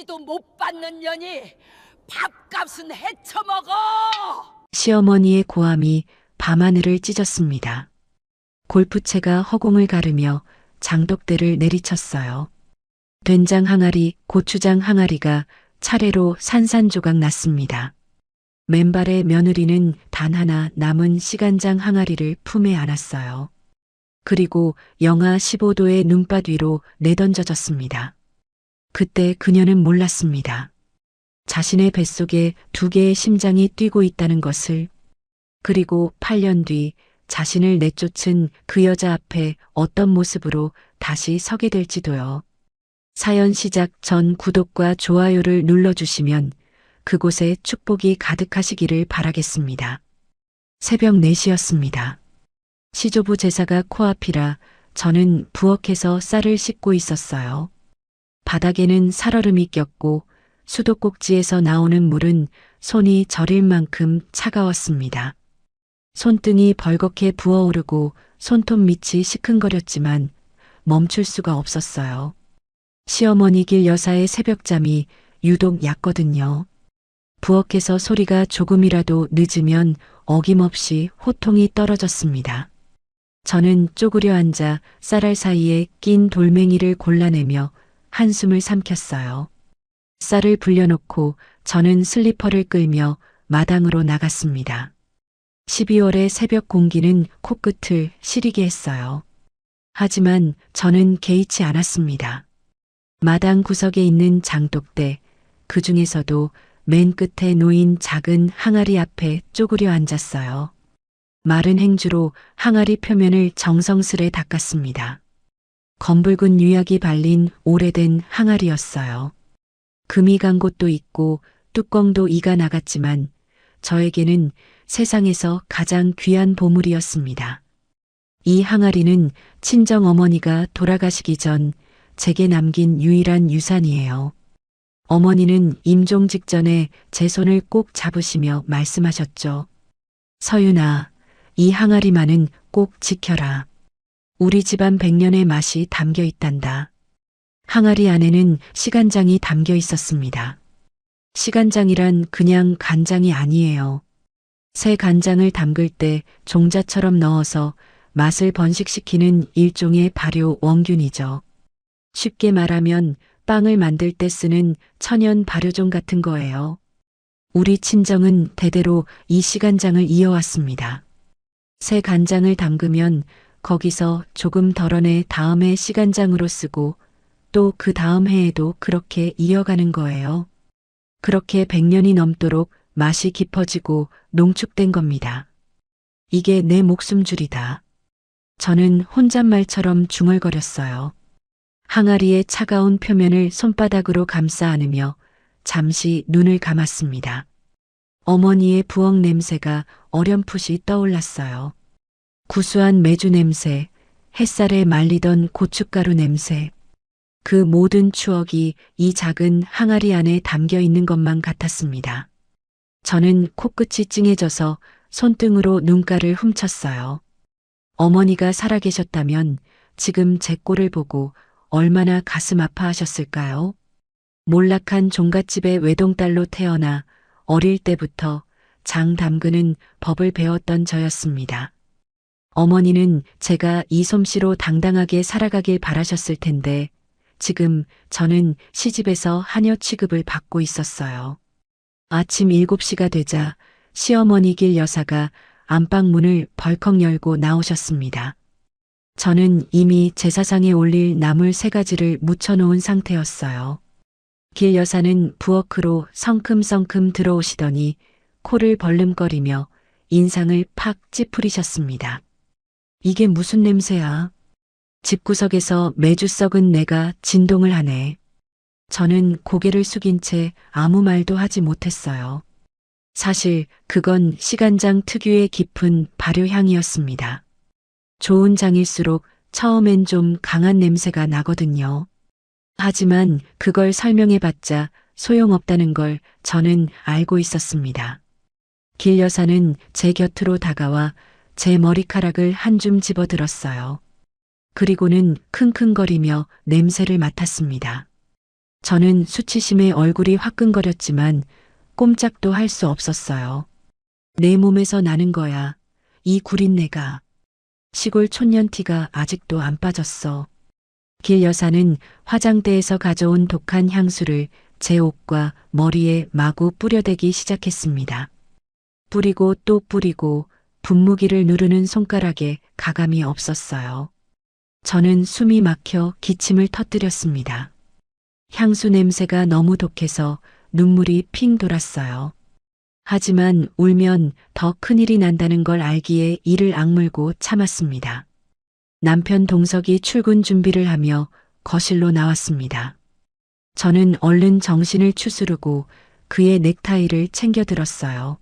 죽지도 못 받는 년이 밥값은 헤쳐먹어! 시어머니의 고함이 밤하늘을 찢었습니다. 골프채가 허공을 가르며 장독대를 내리쳤어요. 된장 항아리, 고추장 항아리가 차례로 산산조각 났습니다. 맨발의 며느리는 단 하나 남은 시간장 항아리를 품에 안았어요. 그리고 영하 15도의 눈밭 위로 내던져졌습니다. 그때 그녀는 몰랐습니다. 자신의 뱃속에 두 개의 심장이 뛰고 있다는 것을, 그리고 8년 뒤 자신을 내쫓은 그 여자 앞에 어떤 모습으로 다시 서게 될지도요. 사연 시작 전 구독과 좋아요를 눌러주시면 그곳에 축복이 가득하시기를 바라겠습니다. 새벽 4시였습니다. 시조부 제사가 코앞이라 저는 부엌에서 쌀을 씻고 있었어요. 바닥에는 살얼음이 꼈고 수도꼭지에서 나오는 물은 손이 저릴 만큼 차가웠습니다. 손등이 벌겋게 부어오르고 손톱 밑이 시큰거렸지만 멈출 수가 없었어요. 시어머니 길 여사의 새벽잠이 유독 얕거든요. 부엌에서 소리가 조금이라도 늦으면 어김없이 호통이 떨어졌습니다. 저는 쪼그려 앉아 쌀알 사이에 낀 돌멩이를 골라내며 한숨을 삼켰어요. 쌀을 불려놓고 저는 슬리퍼를 끌며 마당으로 나갔습니다. 12월의 새벽 공기는 코끝을 시리게 했어요. 하지만 저는 개의치 않았습니다. 마당 구석에 있는 장독대, 그 중에서도 맨 끝에 놓인 작은 항아리 앞에 쪼그려 앉았어요. 마른 행주로 항아리 표면을 정성스레 닦았습니다. 검붉은 유약이 발린 오래된 항아리였어요. 금이 간 곳도 있고 뚜껑도 이가 나갔지만 저에게는 세상에서 가장 귀한 보물이었습니다. 이 항아리는 친정 어머니가 돌아가시기 전 제게 남긴 유일한 유산이에요. 어머니는 임종 직전에 제 손을 꼭 잡으시며 말씀하셨죠. 서윤아, 이 항아리만은 꼭 지켜라. 우리 집안 100년의 맛이 담겨 있단다. 항아리 안에는 시간장이 담겨 있었습니다. 시간장이란 그냥 간장이 아니에요. 새 간장을 담글 때 종자처럼 넣어서 맛을 번식시키는 일종의 발효 원균이죠. 쉽게 말하면 빵을 만들 때 쓰는 천연 발효종 같은 거예요. 우리 친정은 대대로 이 시간장을 이어왔습니다. 새 간장을 담그면 거기서 조금 덜어내 다음에 시간장으로 쓰고 또 그 다음 해에도 그렇게 이어가는 거예요. 그렇게 100년이 넘도록 맛이 깊어지고 농축된 겁니다. 이게 내 목숨줄이다. 저는 혼잣말처럼 중얼거렸어요. 항아리의 차가운 표면을 손바닥으로 감싸 안으며 잠시 눈을 감았습니다. 어머니의 부엌 냄새가 어렴풋이 떠올랐어요. 구수한 메주 냄새, 햇살에 말리던 고춧가루 냄새, 그 모든 추억이 이 작은 항아리 안에 담겨 있는 것만 같았습니다. 저는 코끝이 찡해져서 손등으로 눈가를 훔쳤어요. 어머니가 살아계셨다면 지금 제 꼴을 보고 얼마나 가슴 아파하셨을까요? 몰락한 종갓집의 외동딸로 태어나 어릴 때부터 장 담그는 법을 배웠던 저였습니다. 어머니는 제가 이 솜씨로 당당하게 살아가길 바라셨을 텐데 지금 저는 시집에서 하녀 취급을 받고 있었어요. 아침 7시가 되자 시어머니 길 여사가 안방 문을 벌컥 열고 나오셨습니다. 저는 이미 제사상에 올릴 나물 3가지를 묻혀놓은 상태였어요. 길 여사는 부엌으로 성큼성큼 들어오시더니 코를 벌름거리며 인상을 팍 찌푸리셨습니다. 이게 무슨 냄새야? 집구석에서 매주 썩은 내가 진동을 하네. 저는 고개를 숙인 채 아무 말도 하지 못했어요. 사실 그건 시간장 특유의 깊은 발효향이었습니다. 좋은 장일수록 처음엔 좀 강한 냄새가 나거든요. 하지만 그걸 설명해봤자 소용없다는 걸 저는 알고 있었습니다. 길 여사는 제 곁으로 다가와 제 머리카락을 한 줌 집어들었어요. 그리고는 킁킁거리며 냄새를 맡았습니다. 저는 수치심에 얼굴이 화끈거렸지만 꼼짝도 할 수 없었어요. 내 몸에서 나는 거야. 이 구린내가. 시골 촌년티가 아직도 안 빠졌어. 길 여사는 화장대에서 가져온 독한 향수를 제 옷과 머리에 마구 뿌려대기 시작했습니다. 뿌리고 또 뿌리고 분무기를 누르는 손가락에 가감이 없었어요. 저는 숨이 막혀 기침을 터뜨렸습니다. 향수 냄새가 너무 독해서 눈물이 핑 돌았어요. 하지만 울면 더 큰일이 난다는 걸 알기에 이를 악물고 참았습니다. 남편 동석이 출근 준비를 하며 거실로 나왔습니다. 저는 얼른 정신을 추스르고 그의 넥타이를 챙겨 들었어요.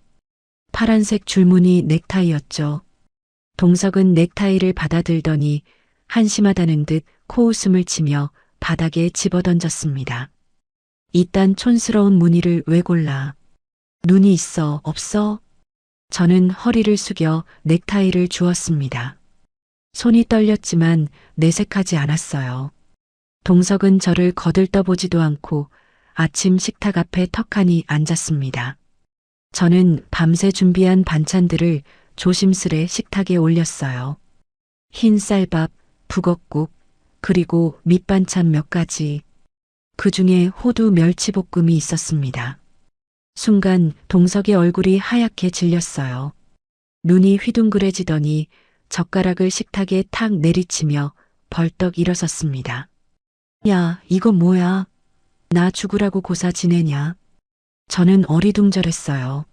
파란색 줄무늬 넥타이였죠. 동석은 넥타이를 받아들더니 한심하다는 듯 코웃음을 치며 바닥에 집어던졌습니다. 이딴 촌스러운 무늬를 왜 골라? 눈이 있어, 없어? 저는 허리를 숙여 넥타이를 주었습니다. 손이 떨렸지만 내색하지 않았어요. 동석은 저를 거들떠보지도 않고 아침 식탁 앞에 턱하니 앉았습니다. 저는 밤새 준비한 반찬들을 조심스레 식탁에 올렸어요. 흰 쌀밥, 북엇국, 그리고 밑반찬 몇 가지. 그 중에 호두 멸치볶음이 있었습니다. 순간 동석의 얼굴이 하얗게 질렸어요. 눈이 휘둥그레지더니 젓가락을 식탁에 탁 내리치며 벌떡 일어섰습니다. 야, 이거 뭐야? 나 죽으라고 고사 지내냐? 저는 어리둥절했어요.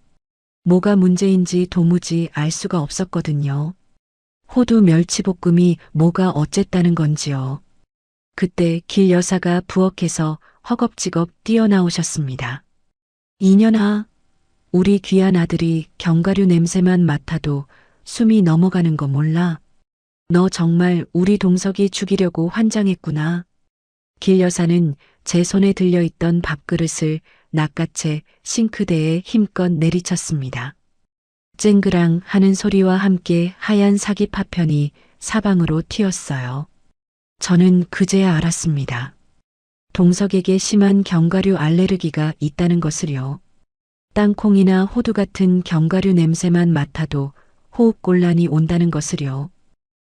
뭐가 문제인지 도무지 알 수가 없었거든요. 호두 멸치볶음이 뭐가 어쨌다는 건지요. 그때 길 여사가 부엌에서 허겁지겁 뛰어나오셨습니다. 이년아, 우리 귀한 아들이 견과류 냄새만 맡아도 숨이 넘어가는 거 몰라? 너 정말 우리 동석이 죽이려고 환장했구나. 길 여사는 제 손에 들려있던 밥그릇을 낚아채 싱크대에 힘껏 내리쳤습니다. 쨍그랑 하는 소리와 함께 하얀 사기 파편이 사방으로 튀었어요. 저는 그제야 알았습니다. 동석에게 심한 견과류 알레르기가 있다는 것을요. 땅콩이나 호두 같은 견과류 냄새만 맡아도 호흡곤란이 온다는 것을요.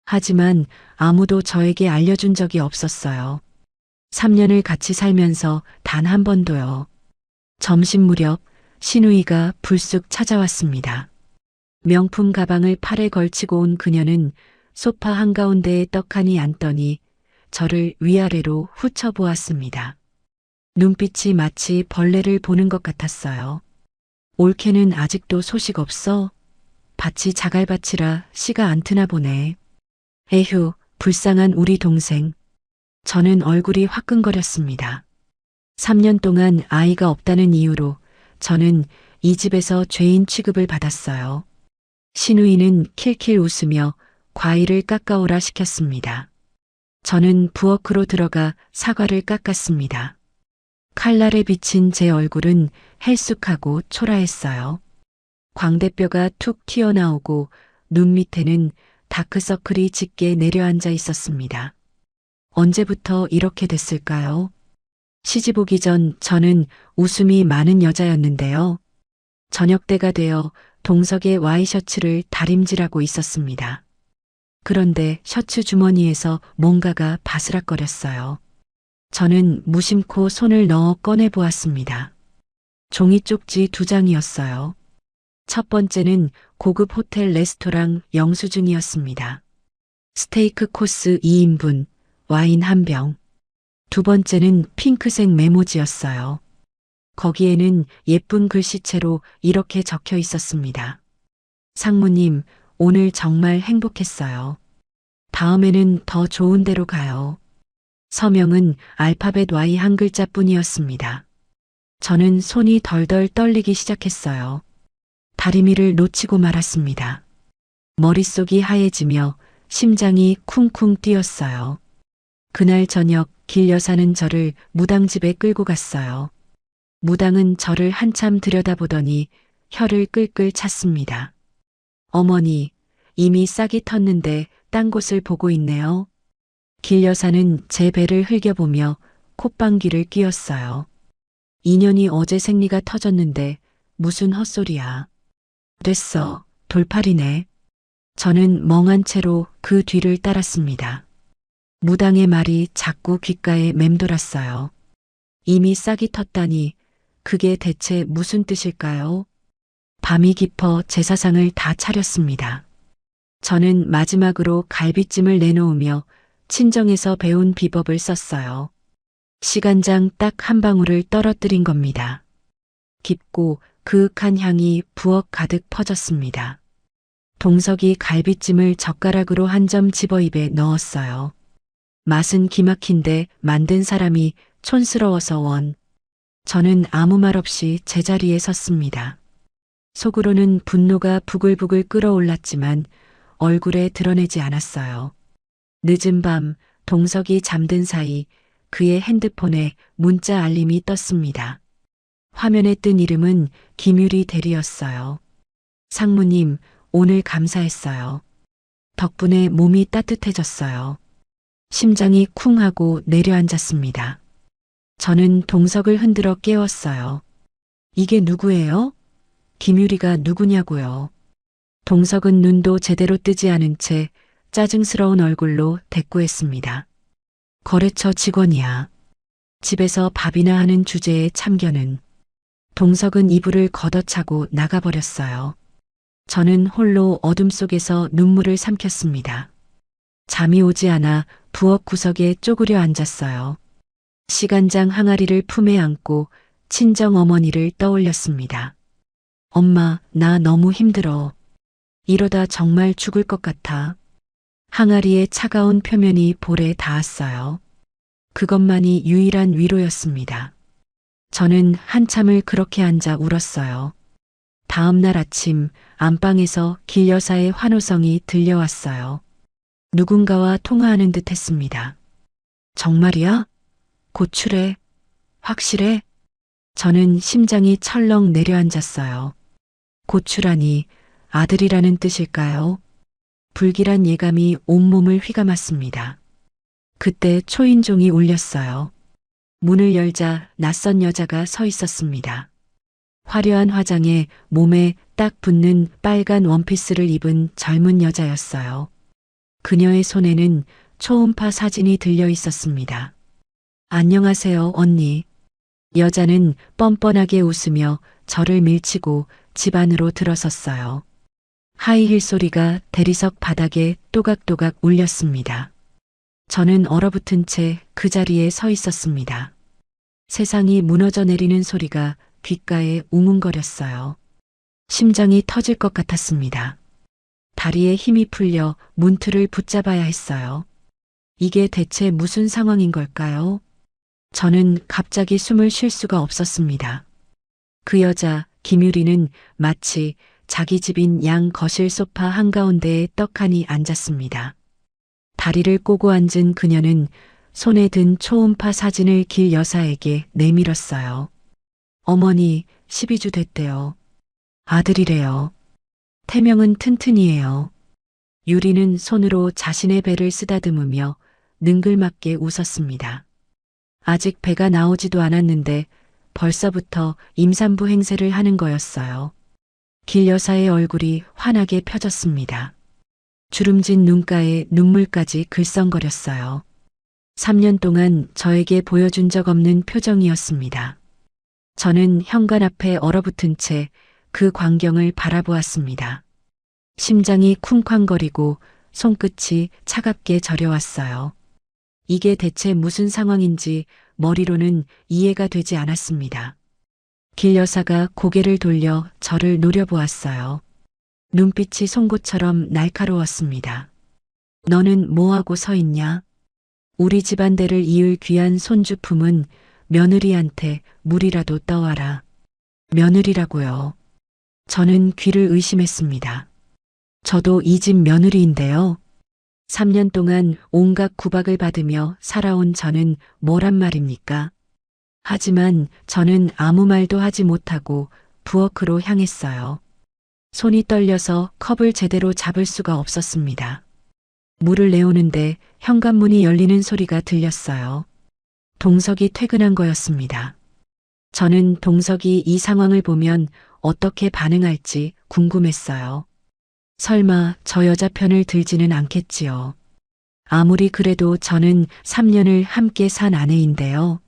하지만 아무도 저에게 알려준 적이 없었어요. 3년을 같이 살면서 단 한 번도요. 점심 무렵 신우이가 불쑥 찾아왔습니다. 명품 가방을 팔에 걸치고 온 그녀는 소파 한가운데에 떡하니 앉더니 저를 위아래로 훑어보았습니다. 눈빛이 마치 벌레를 보는 것 같았어요. 올케는 아직도 소식 없어? 밭이 자갈밭이라 씨가 안 트나 보네. 에휴, 불쌍한 우리 동생. 저는 얼굴이 화끈거렸습니다. 3년 동안 아이가 없다는 이유로 저는 이 집에서 죄인 취급을 받았어요. 신우이는 킬킬 웃으며 과일을 깎아오라 시켰습니다. 저는 부엌으로 들어가 사과를 깎았습니다. 칼날에 비친 제 얼굴은 헬쑥하고 초라했어요. 광대뼈가 툭 튀어나오고 눈 밑에는 다크서클이 짙게 내려앉아 있었습니다. 언제부터 이렇게 됐을까요? 시집 오기 전 저는 웃음이 많은 여자였는데요. 저녁 때가 되어 동석의 와이셔츠를 다림질하고 있었습니다. 그런데 셔츠 주머니에서 뭔가가 바스락거렸어요. 저는 무심코 손을 넣어 꺼내 보았습니다. 종이 쪽지 2장이었어요. 첫 번째는 고급 호텔 레스토랑 영수증이었습니다. 스테이크 코스 2인분, 와인 1병. 두 번째는 핑크색 메모지였어요. 거기에는 예쁜 글씨체로 이렇게 적혀 있었습니다. 상무님, 오늘 정말 행복했어요. 다음에는 더 좋은 데로 가요. 서명은 알파벳 Y 한 글자뿐이었습니다. 저는 손이 덜덜 떨리기 시작했어요. 다리미를 놓치고 말았습니다. 머릿속이 하얘지며 심장이 쿵쿵 뛰었어요. 그날 저녁 길 여사는 저를 무당집에 끌고 갔어요. 무당은 저를 한참 들여다보더니 혀를 끌끌 찼습니다. 어머니, 이미 싹이 텄는데 딴 곳을 보고 있네요. 길 여사는 제 배를 흘겨보며 콧방귀를 뀌었어요. 인연이 어제 생리가 터졌는데 무슨 헛소리야. 됐어. 돌팔이네. 저는 멍한 채로 그 뒤를 따랐습니다. 무당의 말이 자꾸 귓가에 맴돌았어요. 이미 싹이 텄다니 그게 대체 무슨 뜻일까요? 밤이 깊어 제사상을 다 차렸습니다. 저는 마지막으로 갈비찜을 내놓으며 친정에서 배운 비법을 썼어요. 시간장 딱 한 방울을 떨어뜨린 겁니다. 깊고 그윽한 향이 부엌 가득 퍼졌습니다. 동석이 갈비찜을 젓가락으로 한 점 집어 입에 넣었어요. 맛은 기막힌데 만든 사람이 촌스러워서 원. 저는 아무 말 없이 제자리에 섰습니다. 속으로는 분노가 부글부글 끓어올랐지만 얼굴에 드러내지 않았어요. 늦은 밤 동석이 잠든 사이 그의 핸드폰에 문자 알림이 떴습니다. 화면에 뜬 이름은 김유리 대리였어요. 상무님, 오늘 감사했어요. 덕분에 몸이 따뜻해졌어요. 심장이 쿵 하고 내려앉았습니다. 저는 동석을 흔들어 깨웠어요. 이게 누구예요? 김유리가 누구냐고요. 동석은 눈도 제대로 뜨지 않은 채 짜증스러운 얼굴로 대꾸했습니다. 거래처 직원이야. 집에서 밥이나 하는 주제에 참견은. 동석은 이불을 걷어차고 나가버렸어요. 저는 홀로 어둠 속에서 눈물을 삼켰습니다. 잠이 오지 않아 부엌 구석에 쪼그려 앉았어요. 시간장 항아리를 품에 안고 친정 어머니를 떠올렸습니다. 엄마, 나 너무 힘들어. 이러다 정말 죽을 것 같아. 항아리의 차가운 표면이 볼에 닿았어요. 그것만이 유일한 위로였습니다. 저는 한참을 그렇게 앉아 울었어요. 다음 날 아침 안방에서 길 여사의 환호성이 들려왔어요. 누군가와 통화하는 듯 했습니다. 정말이야? 고출해? 확실해? 저는 심장이 철렁 내려앉았어요. 고출하니 아들이라는 뜻일까요? 불길한 예감이 온몸을 휘감았습니다. 그때 초인종이 울렸어요. 문을 열자 낯선 여자가 서 있었습니다. 화려한 화장에 몸에 딱 붙는 빨간 원피스를 입은 젊은 여자였어요. 그녀의 손에는 초음파 사진이 들려 있었습니다. 안녕하세요, 언니. 여자는 뻔뻔하게 웃으며 저를 밀치고 집 안으로 들어섰어요. 하이힐 소리가 대리석 바닥에 또각또각 울렸습니다. 저는 얼어붙은 채 그 자리에 서 있었습니다. 세상이 무너져 내리는 소리가 귓가에 웅웅거렸어요. 심장이 터질 것 같았습니다. 다리에 힘이 풀려 문틀을 붙잡아야 했어요. 이게 대체 무슨 상황인 걸까요? 저는 갑자기 숨을 쉴 수가 없었습니다. 그 여자, 김유리는 마치 자기 집인 양 거실 소파 한가운데에 떡하니 앉았습니다. 다리를 꼬고 앉은 그녀는 손에 든 초음파 사진을 길 여사에게 내밀었어요. 어머니, 12주 됐대요. 아들이래요. 태명은 튼튼이에요. 유리는 손으로 자신의 배를 쓰다듬으며 능글맞게 웃었습니다. 아직 배가 나오지도 않았는데 벌써부터 임산부 행세를 하는 거였어요. 길 여사의 얼굴이 환하게 펴졌습니다. 주름진 눈가에 눈물까지 글썽거렸어요. 3년 동안 저에게 보여준 적 없는 표정이었습니다. 저는 현관 앞에 얼어붙은 채 그 광경을 바라보았습니다. 심장이 쿵쾅거리고 손끝이 차갑게 저려왔어요. 이게 대체 무슨 상황인지 머리로는 이해가 되지 않았습니다. 길 여사가 고개를 돌려 저를 노려보았어요. 눈빛이 송곳처럼 날카로웠습니다. 너는 뭐하고 서 있냐? 우리 집안대를 이을 귀한 손주품은 며느리한테 물이라도 떠와라. 며느리라고요. 저는 귀를 의심했습니다. 저도 이 집 며느리인데요. 3년 동안 온갖 구박을 받으며 살아온 저는 뭐란 말입니까? 하지만 저는 아무 말도 하지 못하고 부엌으로 향했어요. 손이 떨려서 컵을 제대로 잡을 수가 없었습니다. 물을 내오는데 현관문이 열리는 소리가 들렸어요. 동석이 퇴근한 거였습니다. 저는 동석이 이 상황을 보면 어떻게 반응할지 궁금했어요. 설마 저 여자 편을 들지는 않겠지요. 아무리 그래도 저는 3년을 함께 산 아내인데요.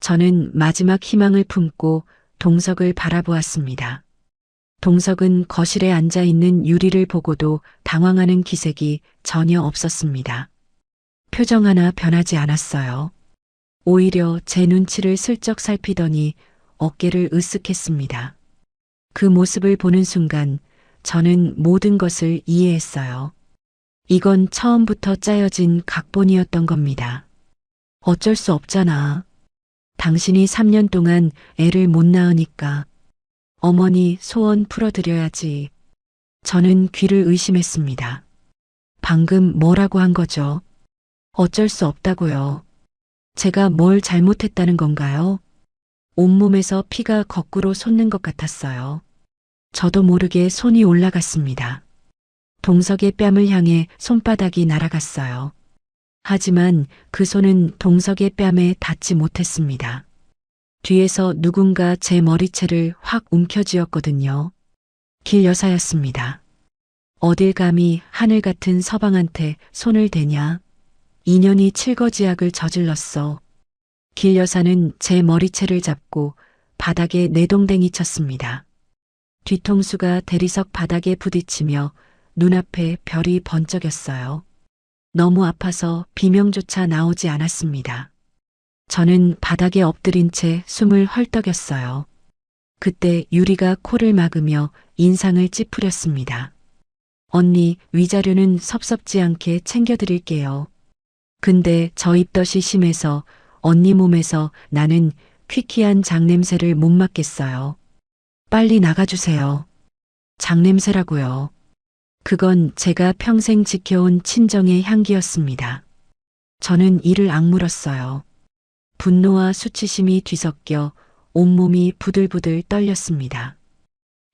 저는 마지막 희망을 품고 동석을 바라보았습니다. 동석은 거실에 앉아 있는 유리를 보고도 당황하는 기색이 전혀 없었습니다. 표정 하나 변하지 않았어요. 오히려 제 눈치를 슬쩍 살피더니 어깨를 으쓱했습니다. 그 모습을 보는 순간 저는 모든 것을 이해했어요. 이건 처음부터 짜여진 각본이었던 겁니다. 어쩔 수 없잖아. 당신이 3년 동안 애를 못 낳으니까 어머니 소원 풀어드려야지. 저는 귀를 의심했습니다. 방금 뭐라고 한 거죠? 어쩔 수 없다고요. 제가 뭘 잘못했다는 건가요? 온몸에서 피가 거꾸로 솟는 것 같았어요. 저도 모르게 손이 올라갔습니다. 동석의 뺨을 향해 손바닥이 날아갔어요. 하지만 그 손은 동석의 뺨에 닿지 못했습니다. 뒤에서 누군가 제 머리채를 확 움켜쥐었거든요. 길 여사였습니다. 어딜 감히 하늘 같은 서방한테 손을 대냐? 인연이 칠거지약을 저질렀어. 길 여사는 제 머리채를 잡고 바닥에 내동댕이 쳤습니다. 뒤통수가 대리석 바닥에 부딪히며 눈앞에 별이 번쩍였어요. 너무 아파서 비명조차 나오지 않았습니다. 저는 바닥에 엎드린 채 숨을 헐떡였어요. 그때 유리가 코를 막으며 인상을 찌푸렸습니다. 언니, 위자료는 섭섭지 않게 챙겨드릴게요. 근데 저 입덧이 심해서 언니 몸에서 나는 퀴퀴한 장냄새를 못 맡겠어요. 빨리 나가주세요. 장냄새라고요. 그건 제가 평생 지켜온 친정의 향기였습니다. 저는 이를 악물었어요. 분노와 수치심이 뒤섞여 온몸이 부들부들 떨렸습니다.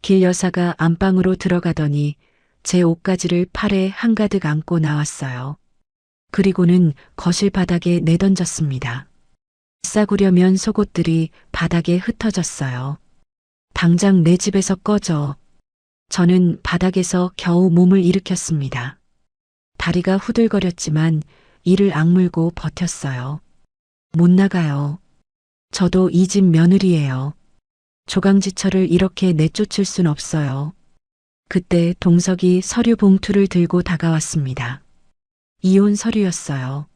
길 여사가 안방으로 들어가더니 제 옷가지를 팔에 한가득 안고 나왔어요. 그리고는 거실 바닥에 내던졌습니다. 싸구려면 속옷들이 바닥에 흩어졌어요. 당장 내 집에서 꺼져. 저는 바닥에서 겨우 몸을 일으켰습니다. 다리가 후들거렸지만 이를 악물고 버텼어요. 못 나가요. 저도 이 집 며느리예요. 조강지처를 이렇게 내쫓을 순 없어요. 그때 동석이 서류 봉투를 들고 다가왔습니다. 이혼 서류였어요.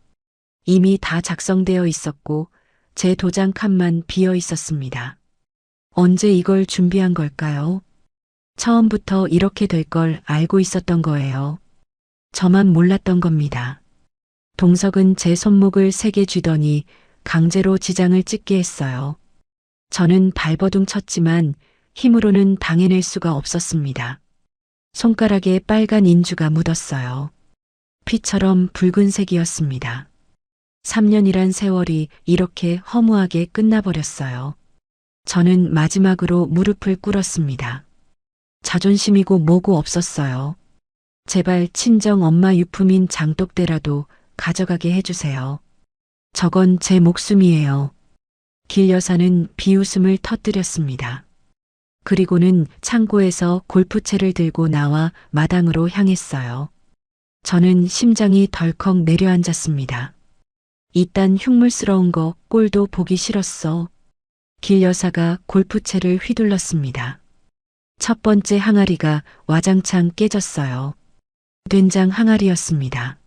이미 다 작성되어 있었고 제 도장 칸만 비어 있었습니다. 언제 이걸 준비한 걸까요? 처음부터 이렇게 될 걸 알고 있었던 거예요. 저만 몰랐던 겁니다. 동석은 제 손목을 세게 쥐더니 강제로 지장을 찍게 했어요. 저는 발버둥 쳤지만 힘으로는 당해낼 수가 없었습니다. 손가락에 빨간 인주가 묻었어요. 피처럼 붉은색이었습니다. 3년이란 세월이 이렇게 허무하게 끝나버렸어요. 저는 마지막으로 무릎을 꿇었습니다. 자존심이고 뭐고 없었어요. 제발 친정 엄마 유품인 장독대라도 가져가게 해주세요. 저건 제 목숨이에요. 길 여사는 비웃음을 터뜨렸습니다. 그리고는 창고에서 골프채를 들고 나와 마당으로 향했어요. 저는 심장이 덜컥 내려앉았습니다. 이딴 흉물스러운 거 꼴도 보기 싫었어. 길 여사가 골프채를 휘둘렀습니다. 첫 번째 항아리가 와장창 깨졌어요. 된장 항아리였습니다.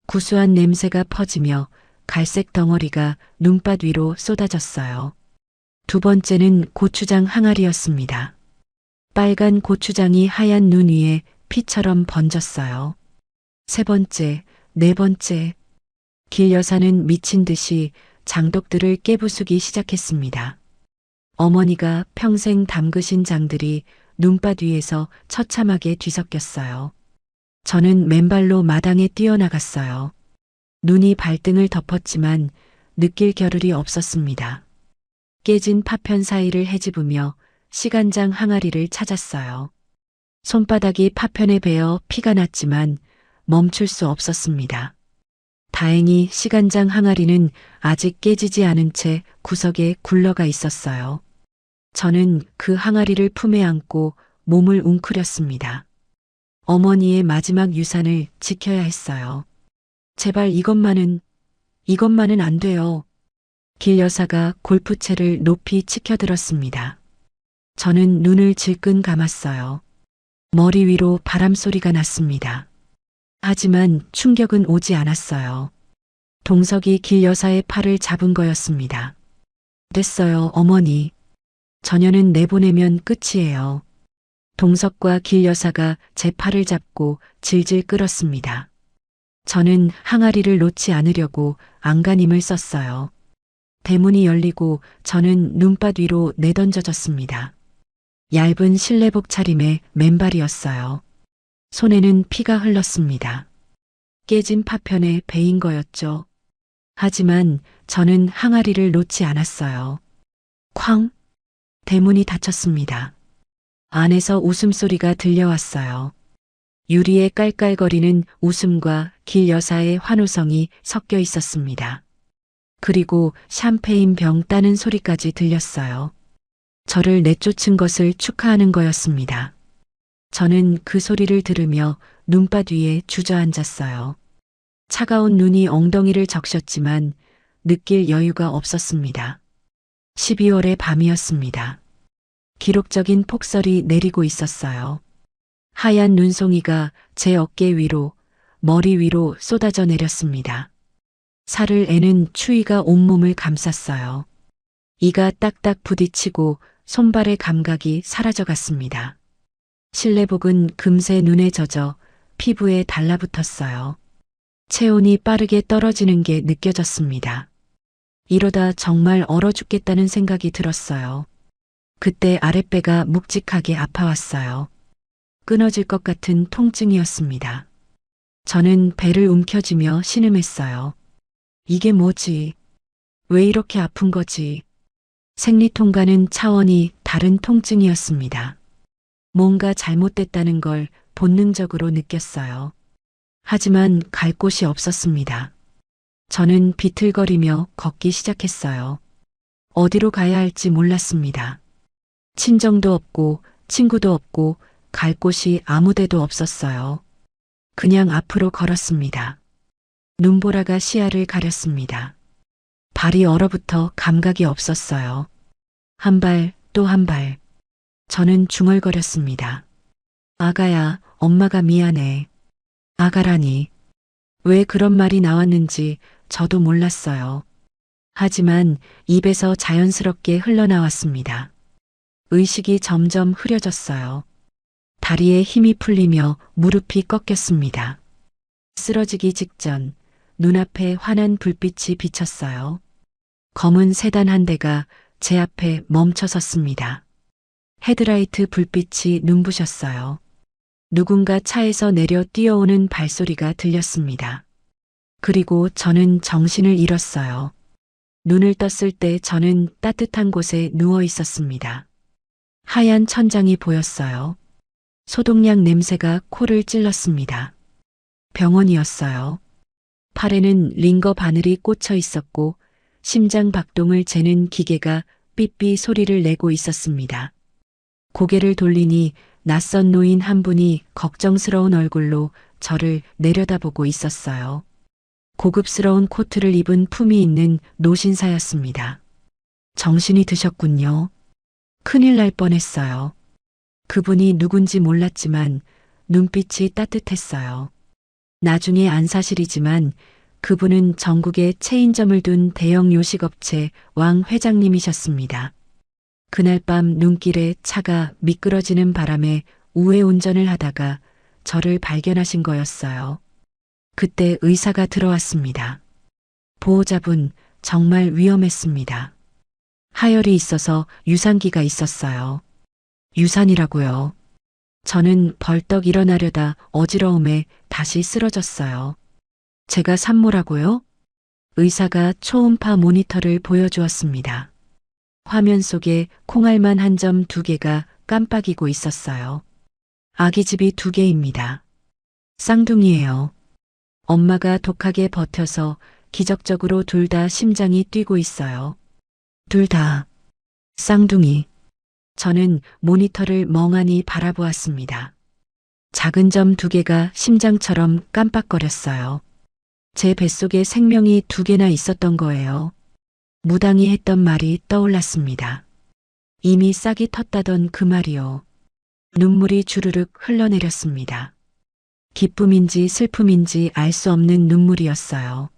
구수한 냄새가 퍼지며 갈색 덩어리가 눈밭 위로 쏟아졌어요. 두 번째는 고추장 항아리였습니다. 빨간 고추장이 하얀 눈 위에 피처럼 번졌어요. 세 번째, 네 번째. 길 여사는 미친 듯이 장독들을 깨부수기 시작했습니다. 어머니가 평생 담그신 장들이 눈밭 위에서 처참하게 뒤섞였어요. 저는 맨발로 마당에 뛰어나갔어요. 눈이 발등을 덮었지만 느낄 겨를이 없었습니다. 깨진 파편 사이를 헤집으며 시간장 항아리를 찾았어요. 손바닥이 파편에 베어 피가 났지만 멈출 수 없었습니다. 다행히 시간장 항아리는 아직 깨지지 않은 채 구석에 굴러가 있었어요. 저는 그 항아리를 품에 안고 몸을 웅크렸습니다. 어머니의 마지막 유산을 지켜야 했어요. 제발 이것만은 안 돼요. 길 여사가 골프채를 높이 치켜들었습니다. 저는 눈을 질끈 감았어요. 머리 위로 바람 소리가 났습니다. 하지만 충격은 오지 않았어요. 동석이 길 여사의 팔을 잡은 거였습니다. 됐어요, 어머니. 저녀는 내보내면 끝이에요. 동석과 길 여사가 제 팔을 잡고 질질 끌었습니다. 저는 항아리를 놓지 않으려고 안간힘을 썼어요. 대문이 열리고 저는 눈밭 위로 내던져졌습니다. 얇은 실내복 차림의 맨발이었어요. 손에는 피가 흘렀습니다. 깨진 파편에 베인 거였죠. 하지만 저는 항아리를 놓지 않았어요. 쾅! 대문이 닫혔습니다. 안에서 웃음소리가 들려왔어요. 유리에 깔깔거리는 웃음과 길 여사의 환호성이 섞여 있었습니다. 그리고 샴페인 병 따는 소리까지 들렸어요. 저를 내쫓은 것을 축하하는 거였습니다. 저는 그 소리를 들으며 눈밭 위에 주저앉았어요. 차가운 눈이 엉덩이를 적셨지만 느낄 여유가 없었습니다. 12월의 밤이었습니다. 기록적인 폭설이 내리고 있었어요. 하얀 눈송이가 제 어깨 위로, 머리 위로 쏟아져 내렸습니다. 살을 애는 추위가 온몸을 감쌌어요. 이가 딱딱 부딪히고 손발의 감각이 사라져갔습니다. 실내복은 금세 눈에 젖어 피부에 달라붙었어요. 체온이 빠르게 떨어지는 게 느껴졌습니다. 이러다 정말 얼어 죽겠다는 생각이 들었어요. 그때 아랫배가 묵직하게 아파왔어요. 끊어질 것 같은 통증이었습니다. 저는 배를 움켜쥐며 신음했어요. 이게 뭐지? 왜 이렇게 아픈 거지? 생리통과는 차원이 다른 통증이었습니다. 뭔가 잘못됐다는 걸 본능적으로 느꼈어요. 하지만 갈 곳이 없었습니다. 저는 비틀거리며 걷기 시작했어요. 어디로 가야 할지 몰랐습니다. 친정도 없고 친구도 없고 갈 곳이 아무 데도 없었어요. 그냥 앞으로 걸었습니다. 눈보라가 시야를 가렸습니다. 발이 얼어붙어 감각이 없었어요. 한 발, 또 한 발. 저는 중얼거렸습니다. 아가야, 엄마가 미안해. 아가라니. 왜 그런 말이 나왔는지 저도 몰랐어요. 하지만 입에서 자연스럽게 흘러나왔습니다. 의식이 점점 흐려졌어요. 다리에 힘이 풀리며 무릎이 꺾였습니다. 쓰러지기 직전 눈앞에 환한 불빛이 비쳤어요. 검은 세단 한 대가 제 앞에 멈춰 섰습니다. 헤드라이트 불빛이 눈부셨어요. 누군가 차에서 내려 뛰어오는 발소리가 들렸습니다. 그리고 저는 정신을 잃었어요. 눈을 떴을 때 저는 따뜻한 곳에 누워 있었습니다. 하얀 천장이 보였어요. 소독약 냄새가 코를 찔렀습니다. 병원이었어요. 팔에는 링거 바늘이 꽂혀 있었고 심장 박동을 재는 기계가 삐삐 소리를 내고 있었습니다. 고개를 돌리니 낯선 노인 한 분이 걱정스러운 얼굴로 저를 내려다보고 있었어요. 고급스러운 코트를 입은 품이 있는 노신사였습니다. 정신이 드셨군요. 큰일 날 뻔했어요. 그분이 누군지 몰랐지만 눈빛이 따뜻했어요. 나중에 안 사실이지만 그분은 전국에 체인점을 둔 대형 요식업체 왕 회장님이셨습니다. 그날 밤 눈길에 차가 미끄러지는 바람에 우회 운전을 하다가 저를 발견하신 거였어요. 그때 의사가 들어왔습니다. 보호자분, 정말 위험했습니다. 하열이 있어서 유산기가 있었어요. 유산이라고요. 저는 벌떡 일어나려다 어지러움에 다시 쓰러졌어요. 제가 산모라고요? 의사가 초음파 모니터를 보여주었습니다. 화면 속에 콩알만 한 점 2개가 깜빡이고 있었어요. 아기집이 2개입니다. 쌍둥이에요. 엄마가 독하게 버텨서 기적적으로 둘 다 심장이 뛰고 있어요. 둘 다. 쌍둥이. 저는 모니터를 멍하니 바라보았습니다. 작은 점 두 개가 심장처럼 깜빡거렸어요. 제 뱃속에 생명이 두 개나 있었던 거예요. 무당이 했던 말이 떠올랐습니다. 이미 싹이 텄다던 그 말이요. 눈물이 주르륵 흘러내렸습니다. 기쁨인지 슬픔인지 알 수 없는 눈물이었어요.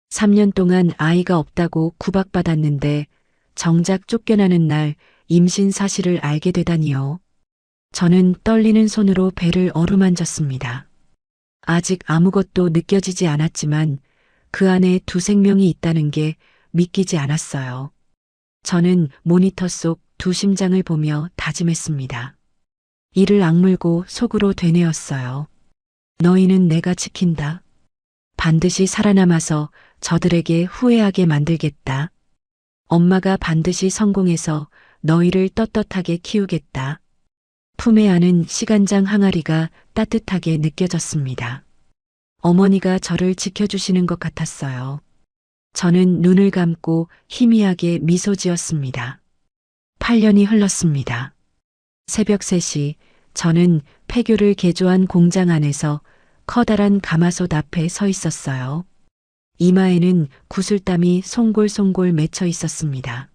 3년 동안 아이가 없다고 구박받았는데 정작 쫓겨나는 날 임신 사실을 알게 되다니요. 저는 떨리는 손으로 배를 어루만졌습니다. 아직 아무것도 느껴지지 않았지만 그 안에 두 생명이 있다는 게 믿기지 않았어요. 저는 모니터 속 두 심장을 보며 다짐했습니다. 이를 악물고 속으로 되뇌었어요. 너희는 내가 지킨다. 반드시 살아남아서 저들에게 후회하게 만들겠다. 엄마가 반드시 성공해서 너희를 떳떳하게 키우겠다. 품에 안은 시간장 항아리가 따뜻하게 느껴졌습니다. 어머니가 저를 지켜주시는 것 같았어요. 저는 눈을 감고 희미하게 미소 지었습니다. 8년이 흘렀습니다. 새벽 3시 저는 폐교를 개조한 공장 안에서 커다란 가마솥 앞에 서 있었어요. 이마에는 구슬땀이 송골송골 맺혀 있었습니다.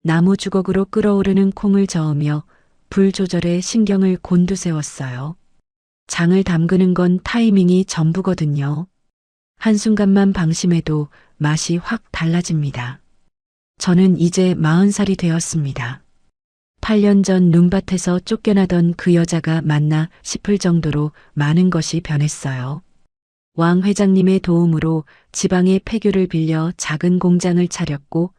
나무 주걱으로 끓어오르는 콩을 저으며 불 조절에 신경을 곤두세웠어요. 장을 담그는 건 타이밍이 전부거든요. 한순간만 방심해도 맛이 확 달라집니다. 저는 이제 40살이 되었습니다. 8년 전 눈밭에서 쫓겨나던 그 여자가 맞나 싶을 정도로 많은 것이 변했어요. 왕 회장님의 도움으로 지방의 폐교를 빌려 작은 공장을 차렸고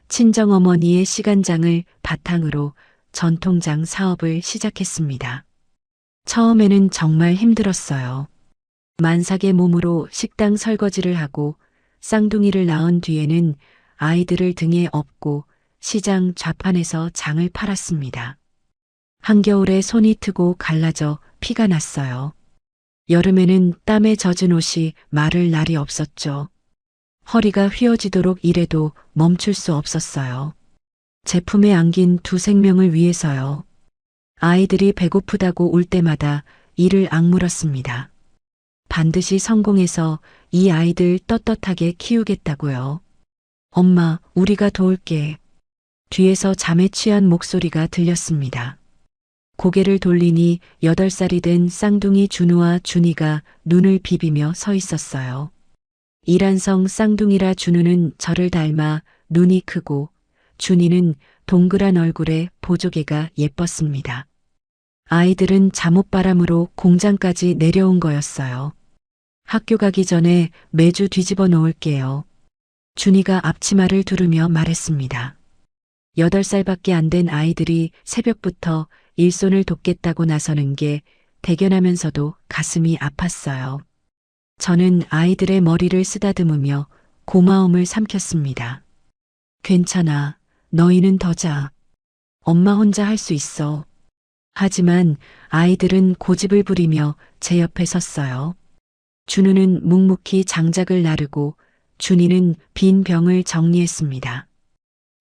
친정어머니의 시간장을 바탕으로 전통장 사업을 시작했습니다. 처음에는 정말 힘들었어요. 만삭의 몸으로 식당 설거지를 하고 쌍둥이를 낳은 뒤에는 아이들을 등에 업고 시장 좌판에서 장을 팔았습니다. 한겨울에 손이 트고 갈라져 피가 났어요. 여름에는 땀에 젖은 옷이 마를 날이 없었죠. 허리가 휘어지도록 일해도 멈출 수 없었어요. 제품에 안긴 두 생명을 위해서요. 아이들이 배고프다고 울 때마다 이를 악물었습니다. 반드시 성공해서 이 아이들 떳떳하게 키우겠다고요. 엄마, 우리가 도울게. 뒤에서 잠에 취한 목소리가 들렸습니다. 고개를 돌리니 8살이 된 쌍둥이 준우와 준이가 눈을 비비며 서 있었어요. 이란성 쌍둥이라 준우는 저를 닮아 눈이 크고 준이는 동그란 얼굴에 보조개가 예뻤습니다. 아이들은 잠옷바람으로 공장까지 내려온 거였어요. 학교 가기 전에 매주 뒤집어 놓을게요. 준이가 앞치마를 두르며 말했습니다. 8살밖에 안 된 아이들이 새벽부터 일손을 돕겠다고 나서는 게 대견하면서도 가슴이 아팠어요. 저는 아이들의 머리를 쓰다듬으며 고마움을 삼켰습니다. 괜찮아. 너희는 더 자. 엄마 혼자 할 수 있어. 하지만 아이들은 고집을 부리며 제 옆에 섰어요. 준우는 묵묵히 장작을 나르고 준이는 빈 병을 정리했습니다.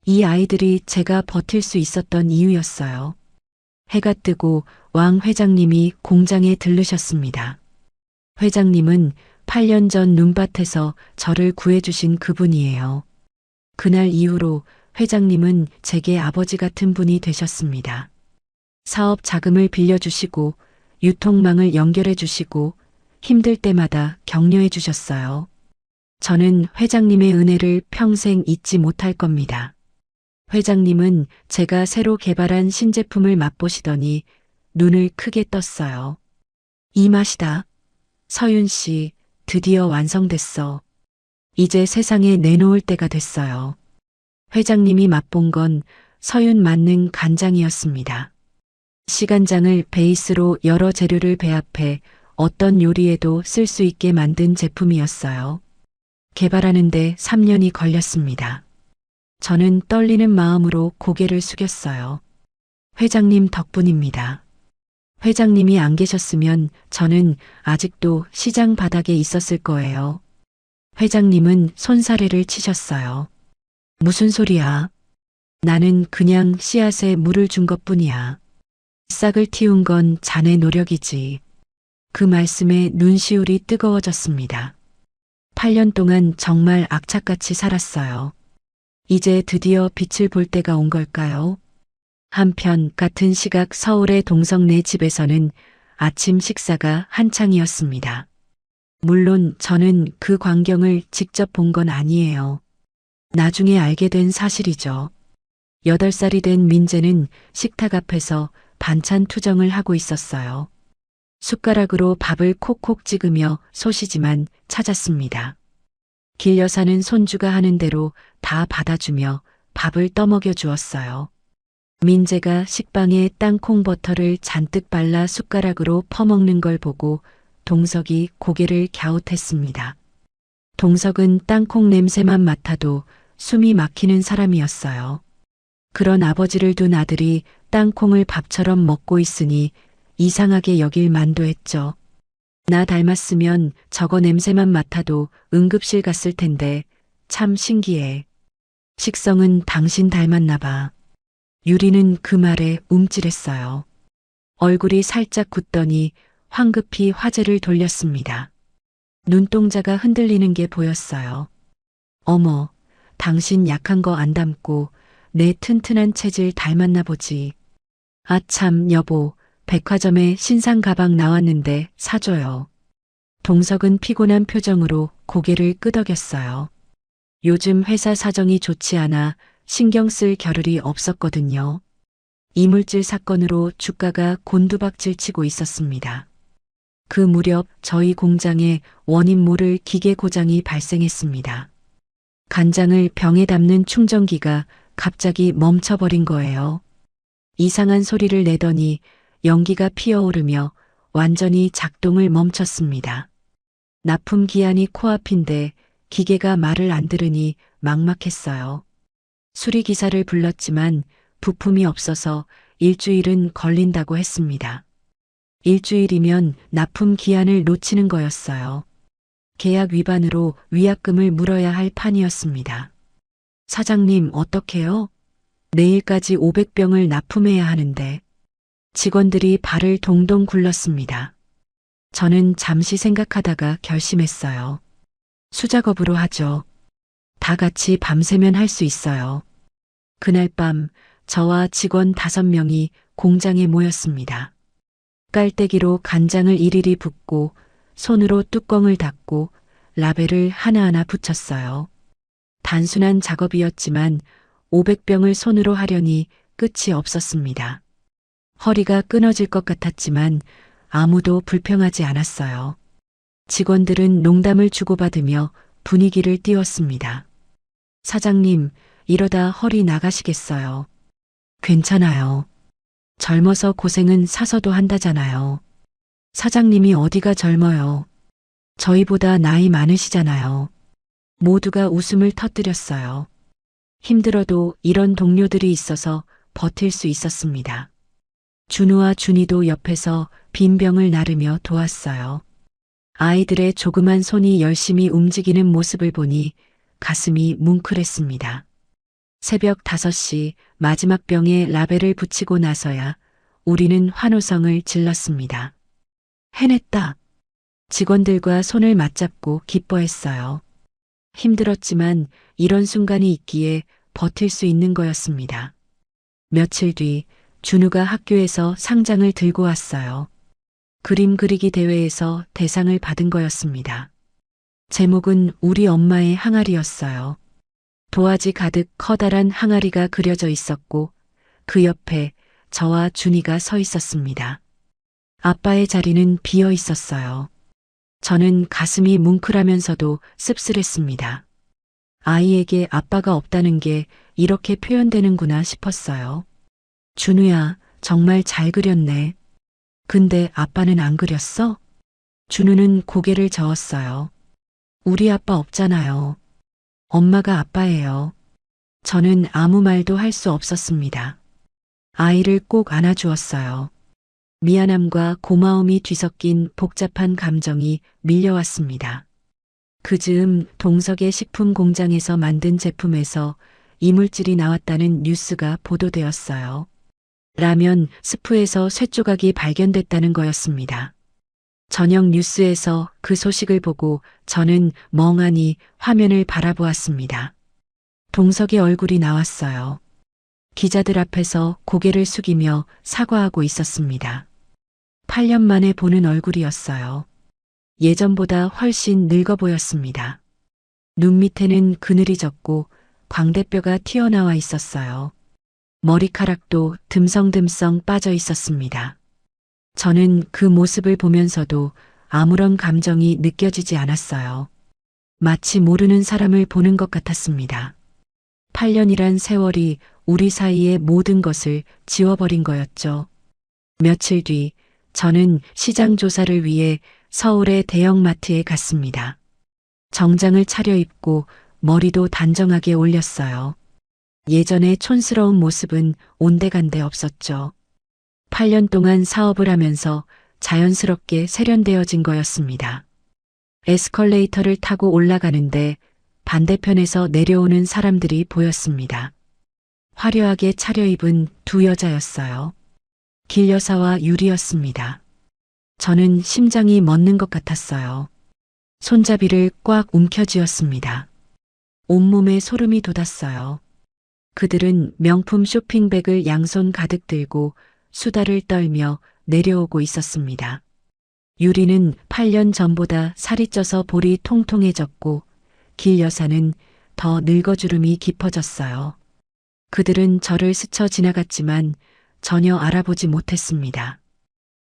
이 아이들이 제가 버틸 수 있었던 이유였어요. 해가 뜨고 왕 회장님이 공장에 들르셨습니다. 회장님은 8년 전 눈밭에서 저를 구해주신 그분이에요. 그날 이후로 회장님은 제게 아버지 같은 분이 되셨습니다. 사업 자금을 빌려주시고 유통망을 연결해 주시고 힘들 때마다 격려해 주셨어요. 저는 회장님의 은혜를 평생 잊지 못할 겁니다. 회장님은 제가 새로 개발한 신제품을 맛보시더니 눈을 크게 떴어요. 이 맛이다. 서윤 씨, 드디어 완성됐어. 이제 세상에 내놓을 때가 됐어요. 회장님이 맛본 건 서윤 만능 간장이었습니다. 시간장을 베이스로 여러 재료를 배합해 어떤 요리에도 쓸 수 있게 만든 제품이었어요. 개발하는데 3년이 걸렸습니다. 저는 떨리는 마음으로 고개를 숙였어요. 회장님 덕분입니다. 회장님이 안 계셨으면 저는 아직도 시장 바닥에 있었을 거예요. 회장님은 손사래를 치셨어요. 무슨 소리야? 나는 그냥 씨앗에 물을 준 것뿐이야. 싹을 틔운 건 자네 노력이지. 그 말씀에 눈시울이 뜨거워졌습니다. 8년 동안 정말 악착같이 살았어요. 이제 드디어 빛을 볼 때가 온 걸까요? 한편 같은 시각 서울의 동성네 집에서는 아침 식사가 한창이었습니다. 물론 저는 그 광경을 직접 본 건 아니에요. 나중에 알게 된 사실이죠. 8살이 된 민재는 식탁 앞에서 반찬 투정을 하고 있었어요. 숟가락으로 밥을 콕콕 찍으며 소시지만 찾았습니다. 길 여사는 손주가 하는 대로 다 받아주며 밥을 떠먹여 주었어요. 민재가 식빵에 땅콩 버터를 잔뜩 발라 숟가락으로 퍼먹는 걸 보고 동석이 고개를 갸웃했습니다. 동석은 땅콩 냄새만 맡아도 숨이 막히는 사람이었어요. 그런 아버지를 둔 아들이 땅콩을 밥처럼 먹고 있으니 이상하게 여길 만도 했죠. 나 닮았으면 저거 냄새만 맡아도 응급실 갔을 텐데 참 신기해. 식성은 당신 닮았나 봐. 유리는 그 말에 움찔했어요. 얼굴이 살짝 굳더니 황급히 화제를 돌렸습니다. 눈동자가 흔들리는 게 보였어요. 어머, 당신 약한 거 안 닮고 내 튼튼한 체질 닮았나 보지. 아 참 여보, 백화점에 신상 가방 나왔는데 사줘요. 동석은 피곤한 표정으로 고개를 끄덕였어요. 요즘 회사 사정이 좋지 않아 신경 쓸 겨를이 없었거든요. 이물질 사건으로 주가가 곤두박질 치고 있었습니다. 그 무렵 저희 공장에 원인 모를 기계 고장이 발생했습니다. 간장을 병에 담는 충전기가 갑자기 멈춰버린 거예요. 이상한 소리를 내더니 연기가 피어오르며 완전히 작동을 멈췄습니다. 납품 기한이 코앞인데 기계가 말을 안 들으니 막막했어요. 수리기사를 불렀지만 부품이 없어서 일주일은 걸린다고 했습니다. 일주일이면 납품 기한을 놓치는 거였어요. 계약 위반으로 위약금을 물어야 할 판이었습니다. 사장님 어떡해요? 내일까지 500병을 납품해야 하는데. 직원들이 발을 동동 굴렀습니다. 저는 잠시 생각하다가 결심했어요. 수작업으로 하죠. 다 같이 밤새면 할 수 있어요. 그날 밤 저와 직원 5명이 공장에 모였습니다. 깔때기로 간장을 일일이 붓고 손으로 뚜껑을 닫고 라벨을 하나하나 붙였어요. 단순한 작업이었지만 500병을 손으로 하려니 끝이 없었습니다. 허리가 끊어질 것 같았지만 아무도 불평하지 않았어요. 직원들은 농담을 주고받으며 분위기를 띄웠습니다. 사장님, 이러다 허리 나가시겠어요. 괜찮아요. 젊어서 고생은 사서도 한다잖아요. 사장님이 어디가 젊어요. 저희보다 나이 많으시잖아요. 모두가 웃음을 터뜨렸어요. 힘들어도 이런 동료들이 있어서 버틸 수 있었습니다. 준우와 준이도 옆에서 빈병을 나르며 도왔어요. 아이들의 조그만 손이 열심히 움직이는 모습을 보니 가슴이 뭉클했습니다. 새벽 5시 마지막 병에 라벨을 붙이고 나서야 우리는 환호성을 질렀습니다. 해냈다. 직원들과 손을 맞잡고 기뻐했어요. 힘들었지만 이런 순간이 있기에 버틸 수 있는 거였습니다. 며칠 뒤 준우가 학교에서 상장을 들고 왔어요. 그림 그리기 대회에서 대상을 받은 거였습니다. 제목은 우리 엄마의 항아리였어요. 도화지 가득 커다란 항아리가 그려져 있었고 그 옆에 저와 준이가 서 있었습니다. 아빠의 자리는 비어 있었어요. 저는 가슴이 뭉클하면서도 씁쓸했습니다. 아이에게 아빠가 없다는 게 이렇게 표현되는구나 싶었어요. 준우야, 정말 잘 그렸네. 근데 아빠는 안 그렸어? 준우는 고개를 저었어요. 우리 아빠 없잖아요. 엄마가 아빠예요. 저는 아무 말도 할 수 없었습니다. 아이를 꼭 안아주었어요. 미안함과 고마움이 뒤섞인 복잡한 감정이 밀려왔습니다. 그 즈음 동석의 식품 공장에서 만든 제품에서 이물질이 나왔다는 뉴스가 보도되었어요. 라면 스프에서 쇠조각이 발견됐다는 거였습니다. 저녁 뉴스에서 그 소식을 보고 저는 멍하니 화면을 바라보았습니다. 동석의 얼굴이 나왔어요. 기자들 앞에서 고개를 숙이며 사과하고 있었습니다. 8년 만에 보는 얼굴이었어요. 예전보다 훨씬 늙어 보였습니다. 눈 밑에는 그늘이 졌고 광대뼈가 튀어나와 있었어요. 머리카락도 듬성듬성 빠져 있었습니다. 저는 그 모습을 보면서도 아무런 감정이 느껴지지 않았어요. 마치 모르는 사람을 보는 것 같았습니다. 8년이란 세월이 우리 사이의 모든 것을 지워버린 거였죠. 며칠 뒤 저는 시장 조사를 위해 서울의 대형마트에 갔습니다. 정장을 차려입고 머리도 단정하게 올렸어요. 예전의 촌스러운 모습은 온데간데 없었죠. 8년 동안 사업을 하면서 자연스럽게 세련되어진 거였습니다. 에스컬레이터를 타고 올라가는데 반대편에서 내려오는 사람들이 보였습니다. 화려하게 차려입은 두 여자였어요. 길 여사와 유리였습니다. 저는 심장이 멎는 것 같았어요. 손잡이를 꽉 움켜쥐었습니다. 온몸에 소름이 돋았어요. 그들은 명품 쇼핑백을 양손 가득 들고 수다를 떨며 내려오고 있었습니다. 유리는 8년 전보다 살이 쪄서 볼이 통통해졌고 길 여사는 더 늙어주름이 깊어졌어요. 그들은 저를 스쳐 지나갔지만 전혀 알아보지 못했습니다.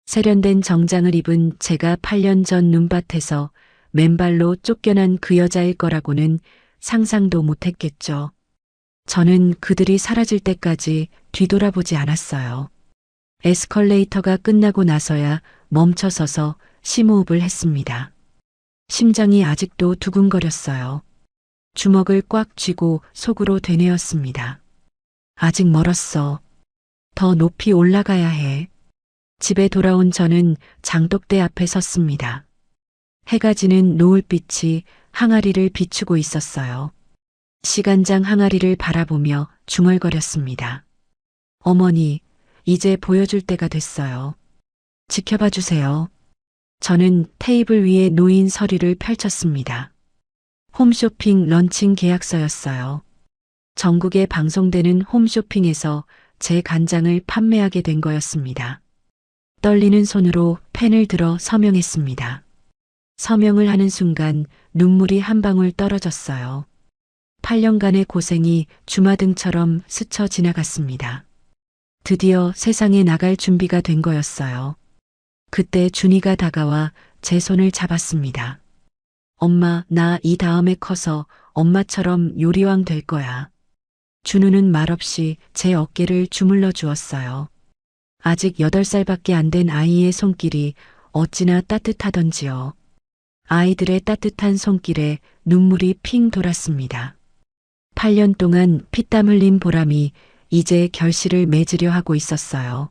세련된 정장을 입은 제가 8년 전 눈밭에서 맨발로 쫓겨난 그 여자일 거라고는 상상도 못했겠죠. 저는 그들이 사라질 때까지 뒤돌아보지 않았어요. 에스컬레이터가 끝나고 나서야 멈춰서서 심호흡을 했습니다. 심장이 아직도 두근거렸어요. 주먹을 꽉 쥐고 속으로 되뇌었습니다. 아직 멀었어. 더 높이 올라가야 해. 집에 돌아온 저는 장독대 앞에 섰습니다. 해가 지는 노을빛이 항아리를 비추고 있었어요. 시간장 항아리를 바라보며 중얼거렸습니다. 어머니, 이제 보여줄 때가 됐어요. 지켜봐 주세요. 저는 테이블 위에 놓인 서류를 펼쳤습니다. 홈쇼핑 런칭 계약서였어요. 전국에 방송되는 홈쇼핑에서 제 간장을 판매하게 된 거였습니다. 떨리는 손으로 펜을 들어 서명했습니다. 서명을 하는 순간 눈물이 한 방울 떨어졌어요. 8년간의 고생이 주마등처럼 스쳐 지나갔습니다. 드디어 세상에 나갈 준비가 된 거였어요. 그때 준이가 다가와 제 손을 잡았습니다. 엄마, 나 이 다음에 커서 엄마처럼 요리왕 될 거야. 준우는 말없이 제 어깨를 주물러 주었어요. 아직 8살밖에 안 된 아이의 손길이 어찌나 따뜻하던지요. 아이들의 따뜻한 손길에 눈물이 핑 돌았습니다. 8년 동안 피땀 흘린 보람이 이제 결실을 맺으려 하고 있었어요.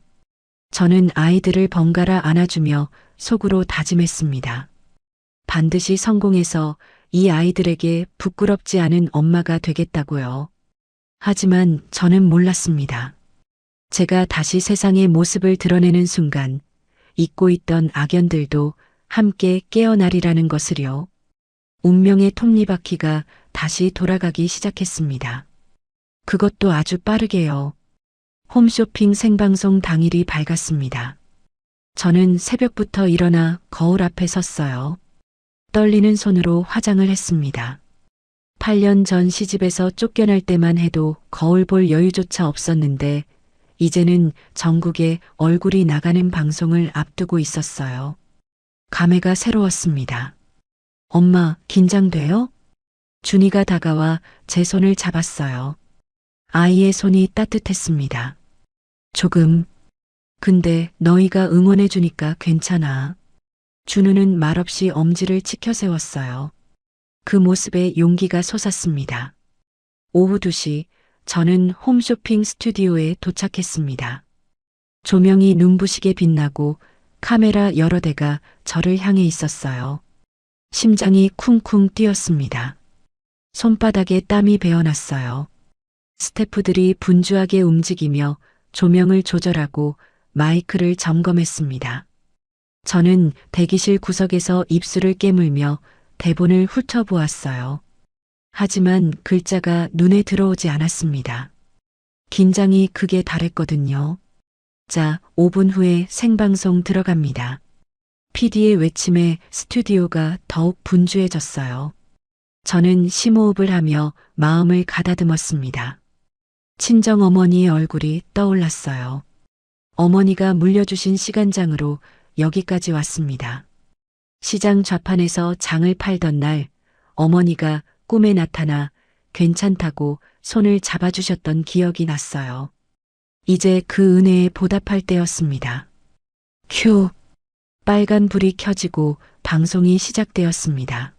저는 아이들을 번갈아 안아주며 속으로 다짐했습니다. 반드시 성공해서 이 아이들에게 부끄럽지 않은 엄마가 되겠다고요. 하지만 저는 몰랐습니다. 제가 다시 세상의 모습을 드러내는 순간 잊고 있던 악연들도 함께 깨어나리라는 것을요. 운명의 톱니바퀴가 다시 돌아가기 시작했습니다. 그것도 아주 빠르게요. 홈쇼핑 생방송 당일이 밝았습니다. 저는 새벽부터 일어나 거울 앞에 섰어요. 떨리는 손으로 화장을 했습니다. 8년 전 시집에서 쫓겨날 때만 해도 거울 볼 여유조차 없었는데 이제는 전국에 얼굴이 나가는 방송을 앞두고 있었어요. 감회가 새로웠습니다. 엄마, 긴장돼요? 준이가 다가와 제 손을 잡았어요. 아이의 손이 따뜻했습니다. 조금. 근데 너희가 응원해주니까 괜찮아. 준우는 말없이 엄지를 치켜 세웠어요. 그 모습에 용기가 솟았습니다. 오후 2시 저는 홈쇼핑 스튜디오에 도착했습니다. 조명이 눈부시게 빛나고 카메라 여러 대가 저를 향해 있었어요. 심장이 쿵쿵 뛰었습니다. 손바닥에 땀이 배어났어요. 스태프들이 분주하게 움직이며 조명을 조절하고 마이크를 점검했습니다. 저는 대기실 구석에서 입술을 깨물며 대본을 훑어보았어요. 하지만 글자가 눈에 들어오지 않았습니다. 긴장이 극에 달했거든요. 자, 5분 후에 생방송 들어갑니다. PD의 외침에 스튜디오가 더욱 분주해졌어요. 저는 심호흡을 하며 마음을 가다듬었습니다. 친정 어머니의 얼굴이 떠올랐어요. 어머니가 물려주신 시간장으로 여기까지 왔습니다. 시장 좌판에서 장을 팔던 날 어머니가 꿈에 나타나 괜찮다고 손을 잡아주셨던 기억이 났어요. 이제 그 은혜에 보답할 때였습니다. 큐. 빨간 불이 켜지고 방송이 시작되었습니다.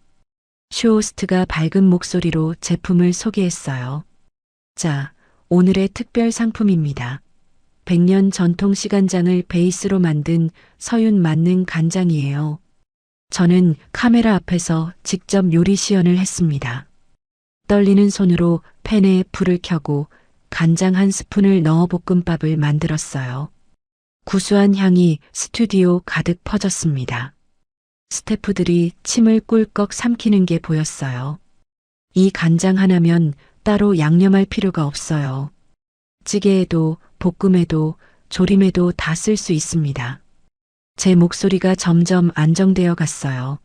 쇼호스트가 밝은 목소리로 제품을 소개했어요. 자, 오늘의 특별 상품입니다. 100년 전통 시간장을 베이스로 만든 서윤 만능 간장이에요. 저는 카메라 앞에서 직접 요리 시연을 했습니다. 떨리는 손으로 팬에 불을 켜고 간장 한 스푼을 넣어 볶음밥을 만들었어요. 구수한 향이 스튜디오 가득 퍼졌습니다. 스태프들이 침을 꿀꺽 삼키는 게 보였어요. 이 간장 하나면 따로 양념할 필요가 없어요. 찌개에도 볶음에도 조림에도 다 쓸 수 있습니다. 제 목소리가 점점 안정되어 갔어요.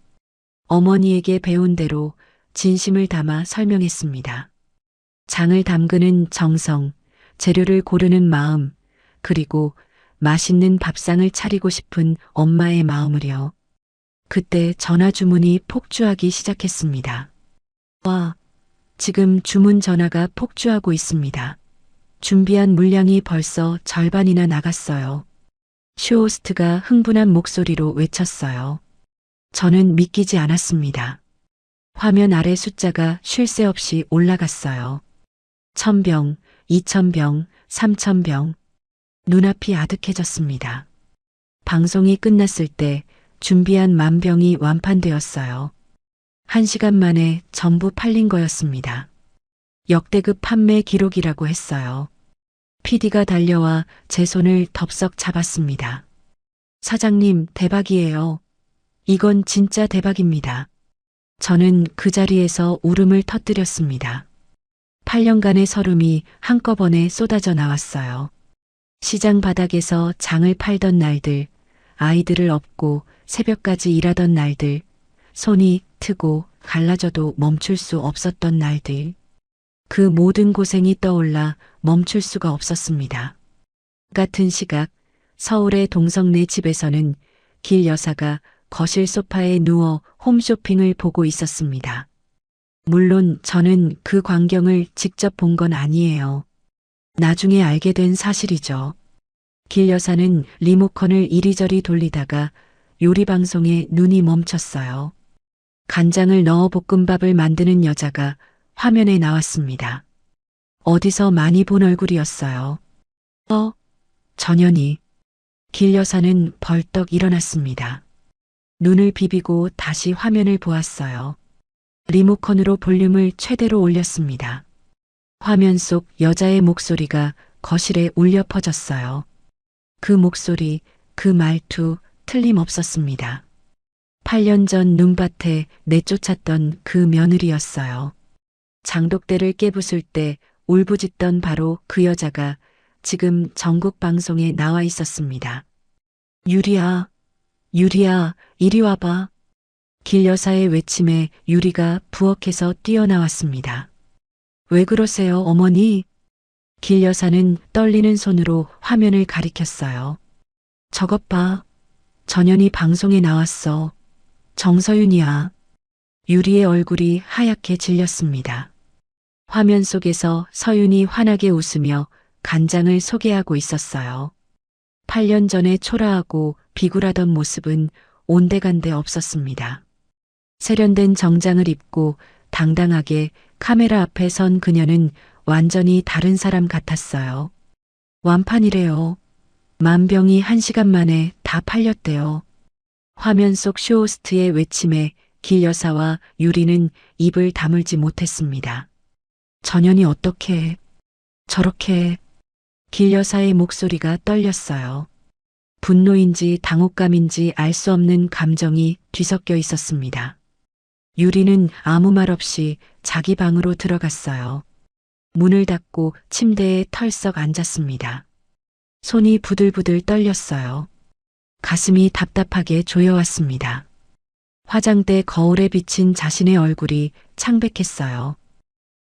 어머니에게 배운 대로 진심을 담아 설명했습니다. 장을 담그는 정성, 재료를 고르는 마음, 그리고 맛있는 밥상을 차리고 싶은 엄마의 마음을요. 그때 전화 주문이 폭주하기 시작했습니다. 와, 지금 주문 전화가 폭주하고 있습니다. 준비한 물량이 벌써 절반이나 나갔어요. 쇼호스트가 흥분한 목소리로 외쳤어요. 저는 믿기지 않았습니다. 화면 아래 숫자가 쉴 새 없이 올라갔어요. 1000병, 2000병, 3000병. 눈앞이 아득해졌습니다. 방송이 끝났을 때 준비한 10,000병이 완판되었어요. 1시간 만에 전부 팔린 거였습니다. 역대급 판매 기록이라고 했어요. PD가 달려와 제 손을 덥석 잡았습니다. 사장님, 대박이에요. 이건 진짜 대박입니다. 저는 그 자리에서 울음을 터뜨렸습니다. 8년간의 서름이 한꺼번에 쏟아져 나왔어요. 시장 바닥에서 장을 팔던 날들, 아이들을 업고 새벽까지 일하던 날들, 손이 트고 갈라져도 멈출 수 없었던 날들. 그 모든 고생이 떠올라 멈출 수가 없었습니다. 같은 시각 서울의 동성내 집에서는 길 여사가 거실 소파에 누워 홈쇼핑을 보고 있었습니다. 물론 저는 그 광경을 직접 본 건 아니에요. 나중에 알게 된 사실이죠. 길 여사는 리모컨을 이리저리 돌리다가 요리 방송에 눈이 멈췄어요. 간장을 넣어 볶음밥을 만드는 여자가 화면에 나왔습니다. 어디서 많이 본 얼굴이었어요. 전현희. 길 여사는 벌떡 일어났습니다. 눈을 비비고 다시 화면을 보았어요. 리모컨으로 볼륨을 최대로 올렸습니다. 화면 속 여자의 목소리가 거실에 울려 퍼졌어요. 그 목소리, 그 말투 틀림없었습니다. 8년 전 눈밭에 내쫓았던 그 며느리였어요. 장독대를 깨부술 때 울부짖던 바로 그 여자가 지금 전국 방송에 나와 있었습니다. 유리야, 유리야, 이리 와봐. 길 여사의 외침에 유리가 부엌에서 뛰어나왔습니다. 왜 그러세요, 어머니? 길 여사는 떨리는 손으로 화면을 가리켰어요. 저것 봐. 전현이 방송에 나왔어. 정서윤이야. 유리의 얼굴이 하얗게 질렸습니다. 화면 속에서 서윤이 환하게 웃으며 간장을 소개하고 있었어요. 8년 전에 초라하고 비굴하던 모습은 온데간데 없었습니다. 세련된 정장을 입고 당당하게 카메라 앞에 선 그녀는 완전히 다른 사람 같았어요. 완판이래요. 만병이 1시간 만에 다 팔렸대요. 화면 속 쇼호스트의 외침에 길 여사와 유리는 입을 다물지 못했습니다. 전현이 어떻게 저렇게 길 여사의 목소리가 떨렸어요. 분노인지 당혹감인지 알 수 없는 감정이 뒤섞여 있었습니다. 유리는 아무 말 없이 자기 방으로 들어갔어요. 문을 닫고 침대에 털썩 앉았습니다. 손이 부들부들 떨렸어요. 가슴이 답답하게 조여왔습니다. 화장대 거울에 비친 자신의 얼굴이 창백했어요.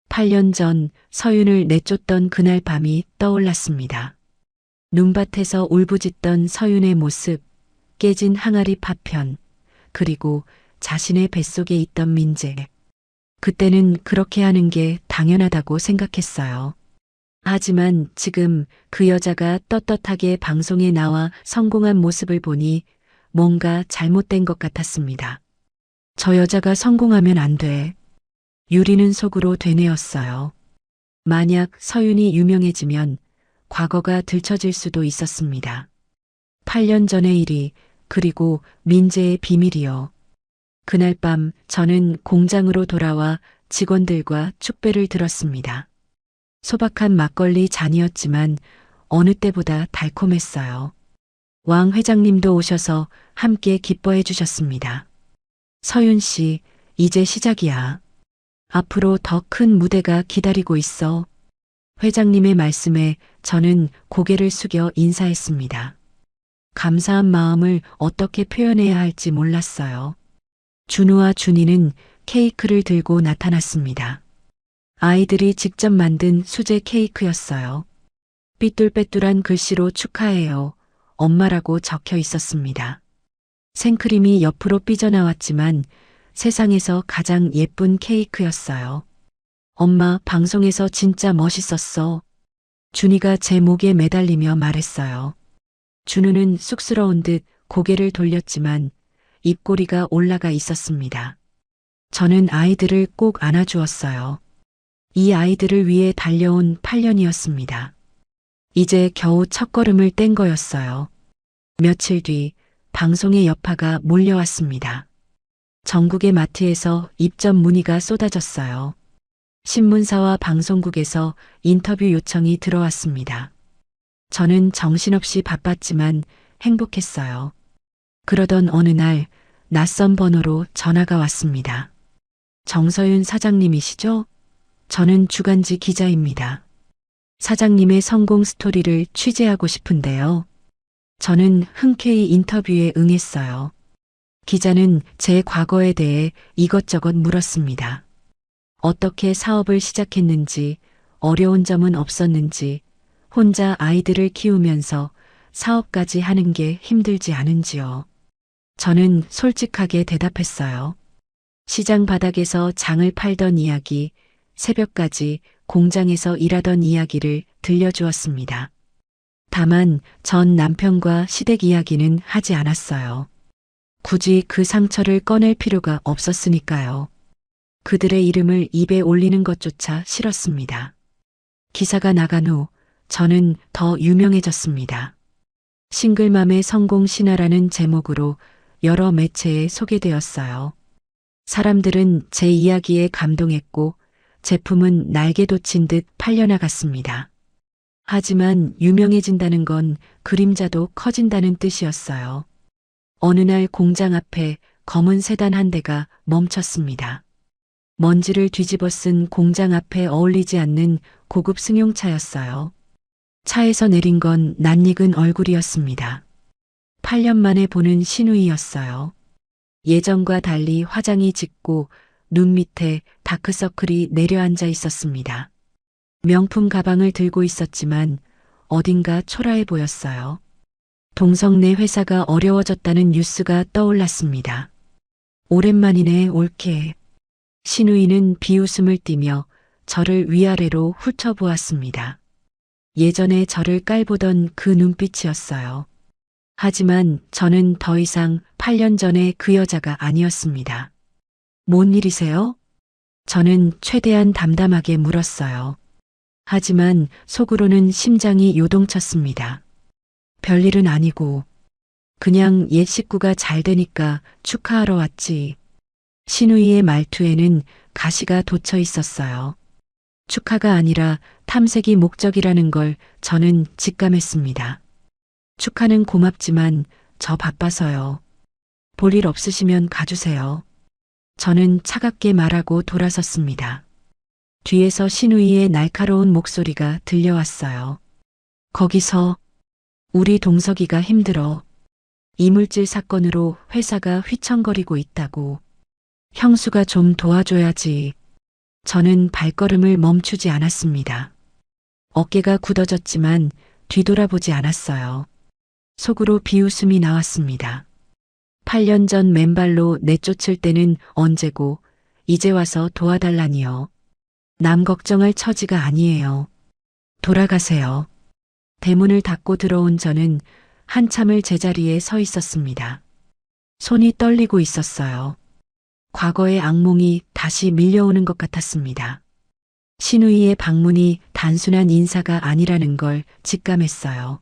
8년 전 서윤을 내쫓던 그날 밤이 떠올랐습니다. 눈밭에서 울부짖던 서윤의 모습, 깨진 항아리 파편, 그리고 자신의 뱃속에 있던 민재. 그때는 그렇게 하는 게 당연하다고 생각했어요. 하지만 지금 그 여자가 떳떳하게 방송에 나와 성공한 모습을 보니 뭔가 잘못된 것 같았습니다. 저 여자가 성공하면 안 돼. 유리는 속으로 되뇌었어요. 만약 서윤이 유명해지면 과거가 들춰질 수도 있었습니다. 8년 전의 일이, 그리고 민재의 비밀이요. 그날 밤 저는 공장으로 돌아와 직원들과 축배를 들었습니다. 소박한 막걸리 잔이었지만 어느 때보다 달콤했어요. 왕 회장님도 오셔서 함께 기뻐해 주셨습니다. 서윤 씨, 이제 시작이야. 앞으로 더 큰 무대가 기다리고 있어. 회장님의 말씀에 저는 고개를 숙여 인사했습니다. 감사한 마음을 어떻게 표현해야 할지 몰랐어요. 준우와 준이는 케이크를 들고 나타났습니다. 아이들이 직접 만든 수제 케이크였어요. 삐뚤빼뚤한 글씨로 축하해요. 엄마라고 적혀 있었습니다. 생크림이 옆으로 삐져나왔지만 세상에서 가장 예쁜 케이크였어요. 엄마, 방송에서 진짜 멋있었어. 준이가 제 목에 매달리며 말했어요. 준우는 쑥스러운 듯 고개를 돌렸지만 입꼬리가 올라가 있었습니다. 저는 아이들을 꼭 안아주었어요. 이 아이들을 위해 달려온 8년이었습니다. 이제 겨우 첫걸음을 뗀 거였어요. 며칠 뒤 방송의 여파가 몰려왔습니다. 전국의 마트에서 입점 문의가 쏟아졌어요. 신문사와 방송국에서 인터뷰 요청이 들어왔습니다. 저는 정신없이 바빴지만 행복했어요. 그러던 어느 날 낯선 번호로 전화가 왔습니다. 정서윤 사장님이시죠? 저는 주간지 기자입니다. 사장님의 성공 스토리를 취재하고 싶은데요. 저는 흔쾌히 인터뷰에 응했어요. 기자는 제 과거에 대해 이것저것 물었습니다. 어떻게 사업을 시작했는지, 어려운 점은 없었는지, 혼자 아이들을 키우면서 사업까지 하는 게 힘들지 않은지요. 저는 솔직하게 대답했어요. 시장 바닥에서 장을 팔던 이야기, 새벽까지 공장에서 일하던 이야기를 들려주었습니다. 다만 전 남편과 시댁 이야기는 하지 않았어요. 굳이 그 상처를 꺼낼 필요가 없었으니까요. 그들의 이름을 입에 올리는 것조차 싫었습니다. 기사가 나간 후 저는 더 유명해졌습니다. 싱글맘의 성공 신화라는 제목으로 여러 매체에 소개되었어요. 사람들은 제 이야기에 감동했고 제품은 날개 돋친 듯 팔려나갔습니다. 하지만 유명해진다는 건 그림자도 커진다는 뜻이었어요. 어느 날 공장 앞에 검은 세단 한 대가 멈췄습니다. 먼지를 뒤집어 쓴 공장 앞에 어울리지 않는 고급 승용차였어요. 차에서 내린 건 낯익은 얼굴이었습니다. 8년 만에 보는 신우이였어요. 예전과 달리 화장이 짙고 눈 밑에 다크서클이 내려앉아 있었습니다. 명품 가방을 들고 있었지만 어딘가 초라해 보였어요. 동성내 회사가 어려워졌다는 뉴스가 떠올랐습니다. 오랜만이네, 올케. 신우이는 비웃음을 띠며 저를 위아래로 훑어보았습니다. 예전에 저를 깔보던 그 눈빛이었어요. 하지만 저는 더 이상 8년 전의 그 여자가 아니었습니다. 뭔 일이세요? 저는 최대한 담담하게 물었어요. 하지만 속으로는 심장이 요동쳤습니다. 별일은 아니고 그냥 옛 식구가 잘 되니까 축하하러 왔지. 신우이의 말투에는 가시가 돋쳐 있었어요. 축하가 아니라 탐색이 목적이라는 걸 저는 직감했습니다. 축하는 고맙지만 저 바빠서요. 볼 일 없으시면 가주세요. 저는 차갑게 말하고 돌아섰습니다. 뒤에서 신우이의 날카로운 목소리가 들려왔어요. 거기서 우리 동석이가 힘들어. 이물질 사건으로 회사가 휘청거리고 있다고. 형수가 좀 도와줘야지. 저는 발걸음을 멈추지 않았습니다. 어깨가 굳어졌지만 뒤돌아보지 않았어요. 속으로 비웃음이 나왔습니다. 8년 전 맨발로 내쫓을 때는 언제고 이제 와서 도와달라니요. 남 걱정할 처지가 아니에요. 돌아가세요. 대문을 닫고 들어온 저는 한참을 제자리에 서 있었습니다. 손이 떨리고 있었어요. 과거의 악몽이 다시 밀려오는 것 같았습니다. 신우이의 방문이 단순한 인사가 아니라는 걸 직감했어요.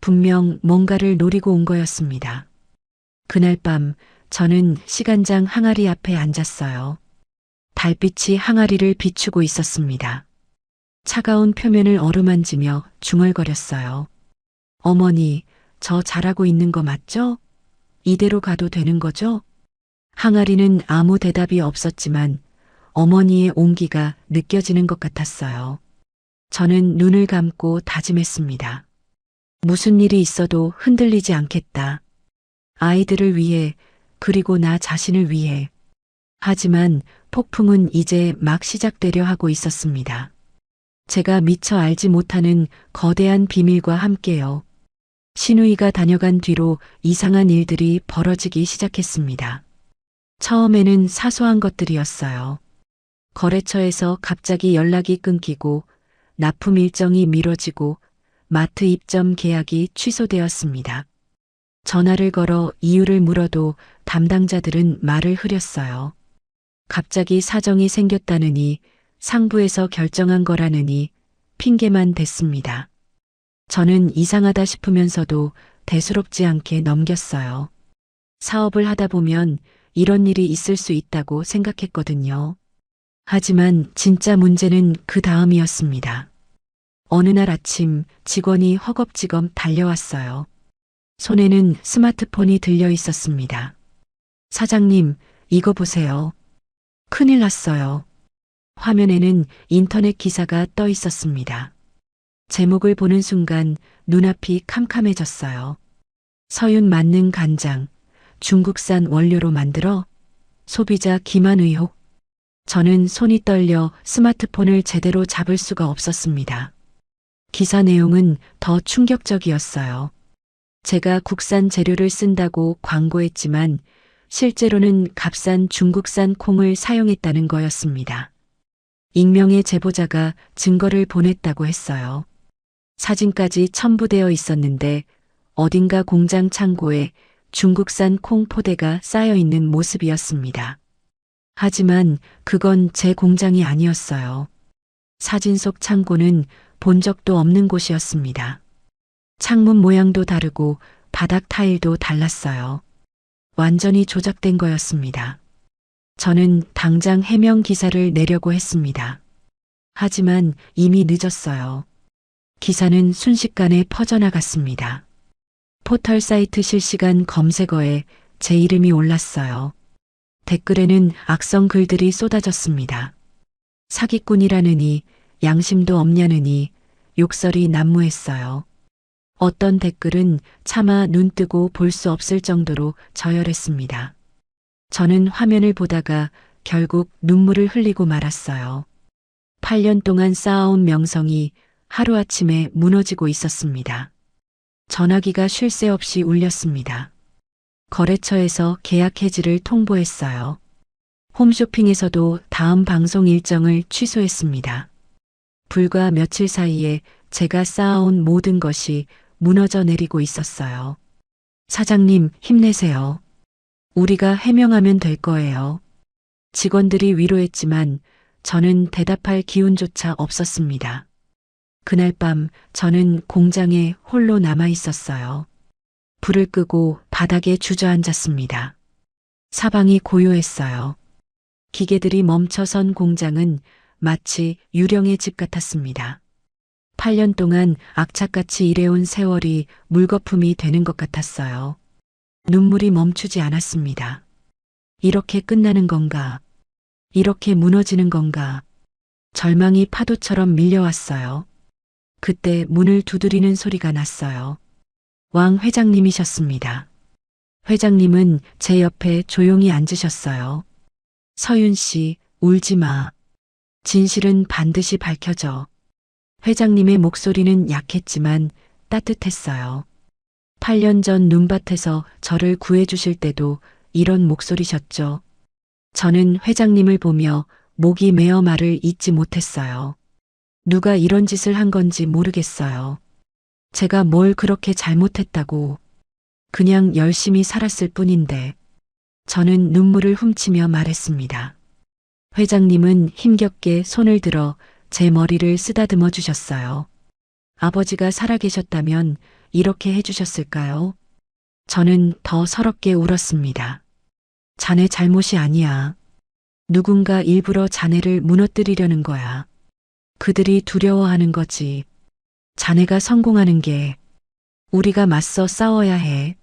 분명 뭔가를 노리고 온 거였습니다. 그날 밤 저는 시간장 항아리 앞에 앉았어요. 달빛이 항아리를 비추고 있었습니다. 차가운 표면을 어루만지며 중얼거렸어요. 어머니, 저 잘하고 있는 거 맞죠? 이대로 가도 되는 거죠? 항아리는 아무 대답이 없었지만 어머니의 온기가 느껴지는 것 같았어요. 저는 눈을 감고 다짐했습니다. 무슨 일이 있어도 흔들리지 않겠다. 아이들을 위해, 그리고 나 자신을 위해. 하지만 폭풍은 이제 막 시작되려 하고 있었습니다. 제가 미처 알지 못하는 거대한 비밀과 함께요. 신우이가 다녀간 뒤로 이상한 일들이 벌어지기 시작했습니다. 처음에는 사소한 것들이었어요. 거래처에서 갑자기 연락이 끊기고 납품 일정이 미뤄지고 마트 입점 계약이 취소되었습니다. 전화를 걸어 이유를 물어도 담당자들은 말을 흐렸어요. 갑자기 사정이 생겼다느니 상부에서 결정한 거라느니 핑계만 댔습니다. 저는 이상하다 싶으면서도 대수롭지 않게 넘겼어요. 사업을 하다 보면 이런 일이 있을 수 있다고 생각했거든요. 하지만 진짜 문제는 그 다음이었습니다. 어느 날 아침 직원이 허겁지겁 달려왔어요. 손에는 스마트폰이 들려 있었습니다. 사장님, 이거 보세요. 큰일 났어요. 화면에는 인터넷 기사가 떠 있었습니다. 제목을 보는 순간 눈앞이 캄캄해졌어요. 서윤 만능 간장, 중국산 원료로 만들어 소비자 기만 의혹. 저는 손이 떨려 스마트폰을 제대로 잡을 수가 없었습니다. 기사 내용은 더 충격적이었어요. 제가 국산 재료를 쓴다고 광고했지만 실제로는 값싼 중국산 콩을 사용했다는 거였습니다. 익명의 제보자가 증거를 보냈다고 했어요. 사진까지 첨부되어 있었는데 어딘가 공장 창고에 중국산 콩 포대가 쌓여 있는 모습이었습니다. 하지만 그건 제 공장이 아니었어요. 사진 속 창고는 본 적도 없는 곳이었습니다. 창문 모양도 다르고 바닥 타일도 달랐어요. 완전히 조작된 거였습니다. 저는 당장 해명 기사를 내려고 했습니다. 하지만 이미 늦었어요. 기사는 순식간에 퍼져나갔습니다. 포털 사이트 실시간 검색어에 제 이름이 올랐어요. 댓글에는 악성 글들이 쏟아졌습니다. 사기꾼이라느니, 양심도 없냐느니, 욕설이 난무했어요. 어떤 댓글은 차마 눈 뜨고 볼 수 없을 정도로 저열했습니다. 저는 화면을 보다가 결국 눈물을 흘리고 말았어요. 8년 동안 쌓아온 명성이 하루아침에 무너지고 있었습니다. 전화기가 쉴 새 없이 울렸습니다. 거래처에서 계약 해지를 통보했어요. 홈쇼핑에서도 다음 방송 일정을 취소했습니다. 불과 며칠 사이에 제가 쌓아온 모든 것이 무너져 내리고 있었어요. 사장님, 힘내세요. 우리가 해명하면 될 거예요. 직원들이 위로했지만 저는 대답할 기운조차 없었습니다. 그날 밤 저는 공장에 홀로 남아 있었어요. 불을 끄고 바닥에 주저앉았습니다. 사방이 고요했어요. 기계들이 멈춰선 공장은 마치 유령의 집 같았습니다. 8년 동안 악착같이 일해온 세월이 물거품이 되는 것 같았어요. 눈물이 멈추지 않았습니다. 이렇게 끝나는 건가? 이렇게 무너지는 건가? 절망이 파도처럼 밀려왔어요. 그때 문을 두드리는 소리가 났어요. 왕 회장님이셨습니다. 회장님은 제 옆에 조용히 앉으셨어요. 서윤 씨, 울지 마. 진실은 반드시 밝혀져. 회장님의 목소리는 약했지만 따뜻했어요. 8년 전 눈밭에서 저를 구해주실 때도 이런 목소리셨죠. 저는 회장님을 보며 목이 메어 말을 잇지 못했어요. 누가 이런 짓을 한 건지 모르겠어요. 제가 뭘 그렇게 잘못했다고. 그냥 열심히 살았을 뿐인데. 저는 눈물을 훔치며 말했습니다. 회장님은 힘겹게 손을 들어 제 머리를 쓰다듬어 주셨어요. 아버지가 살아계셨다면 이렇게 해주셨을까요? 저는 더 서럽게 울었습니다. 자네 잘못이 아니야. 누군가 일부러 자네를 무너뜨리려는 거야. 그들이 두려워하는 거지. 자네가 성공하는 게 우리가 맞서 싸워야 해.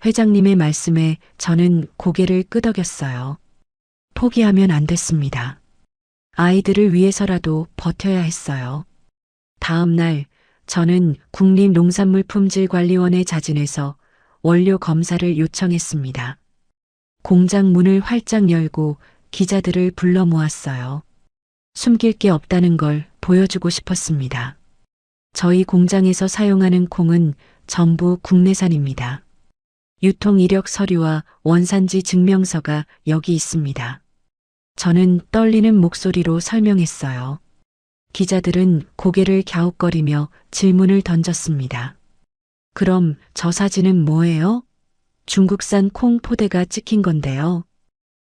회장님의 말씀에 저는 고개를 끄덕였어요. 포기하면 안 됐습니다. 아이들을 위해서라도 버텨야 했어요. 다음 날 저는 국립농산물품질관리원에 자진해서 원료 검사를 요청했습니다. 공장 문을 활짝 열고 기자들을 불러 모았어요. 숨길 게 없다는 걸 보여주고 싶었습니다. 저희 공장에서 사용하는 콩은 전부 국내산입니다. 유통 이력 서류와 원산지 증명서가 여기 있습니다. 저는 떨리는 목소리로 설명했어요. 기자들은 고개를 갸웃거리며 질문을 던졌습니다. 그럼 저 사진은 뭐예요? 중국산 콩 포대가 찍힌 건데요.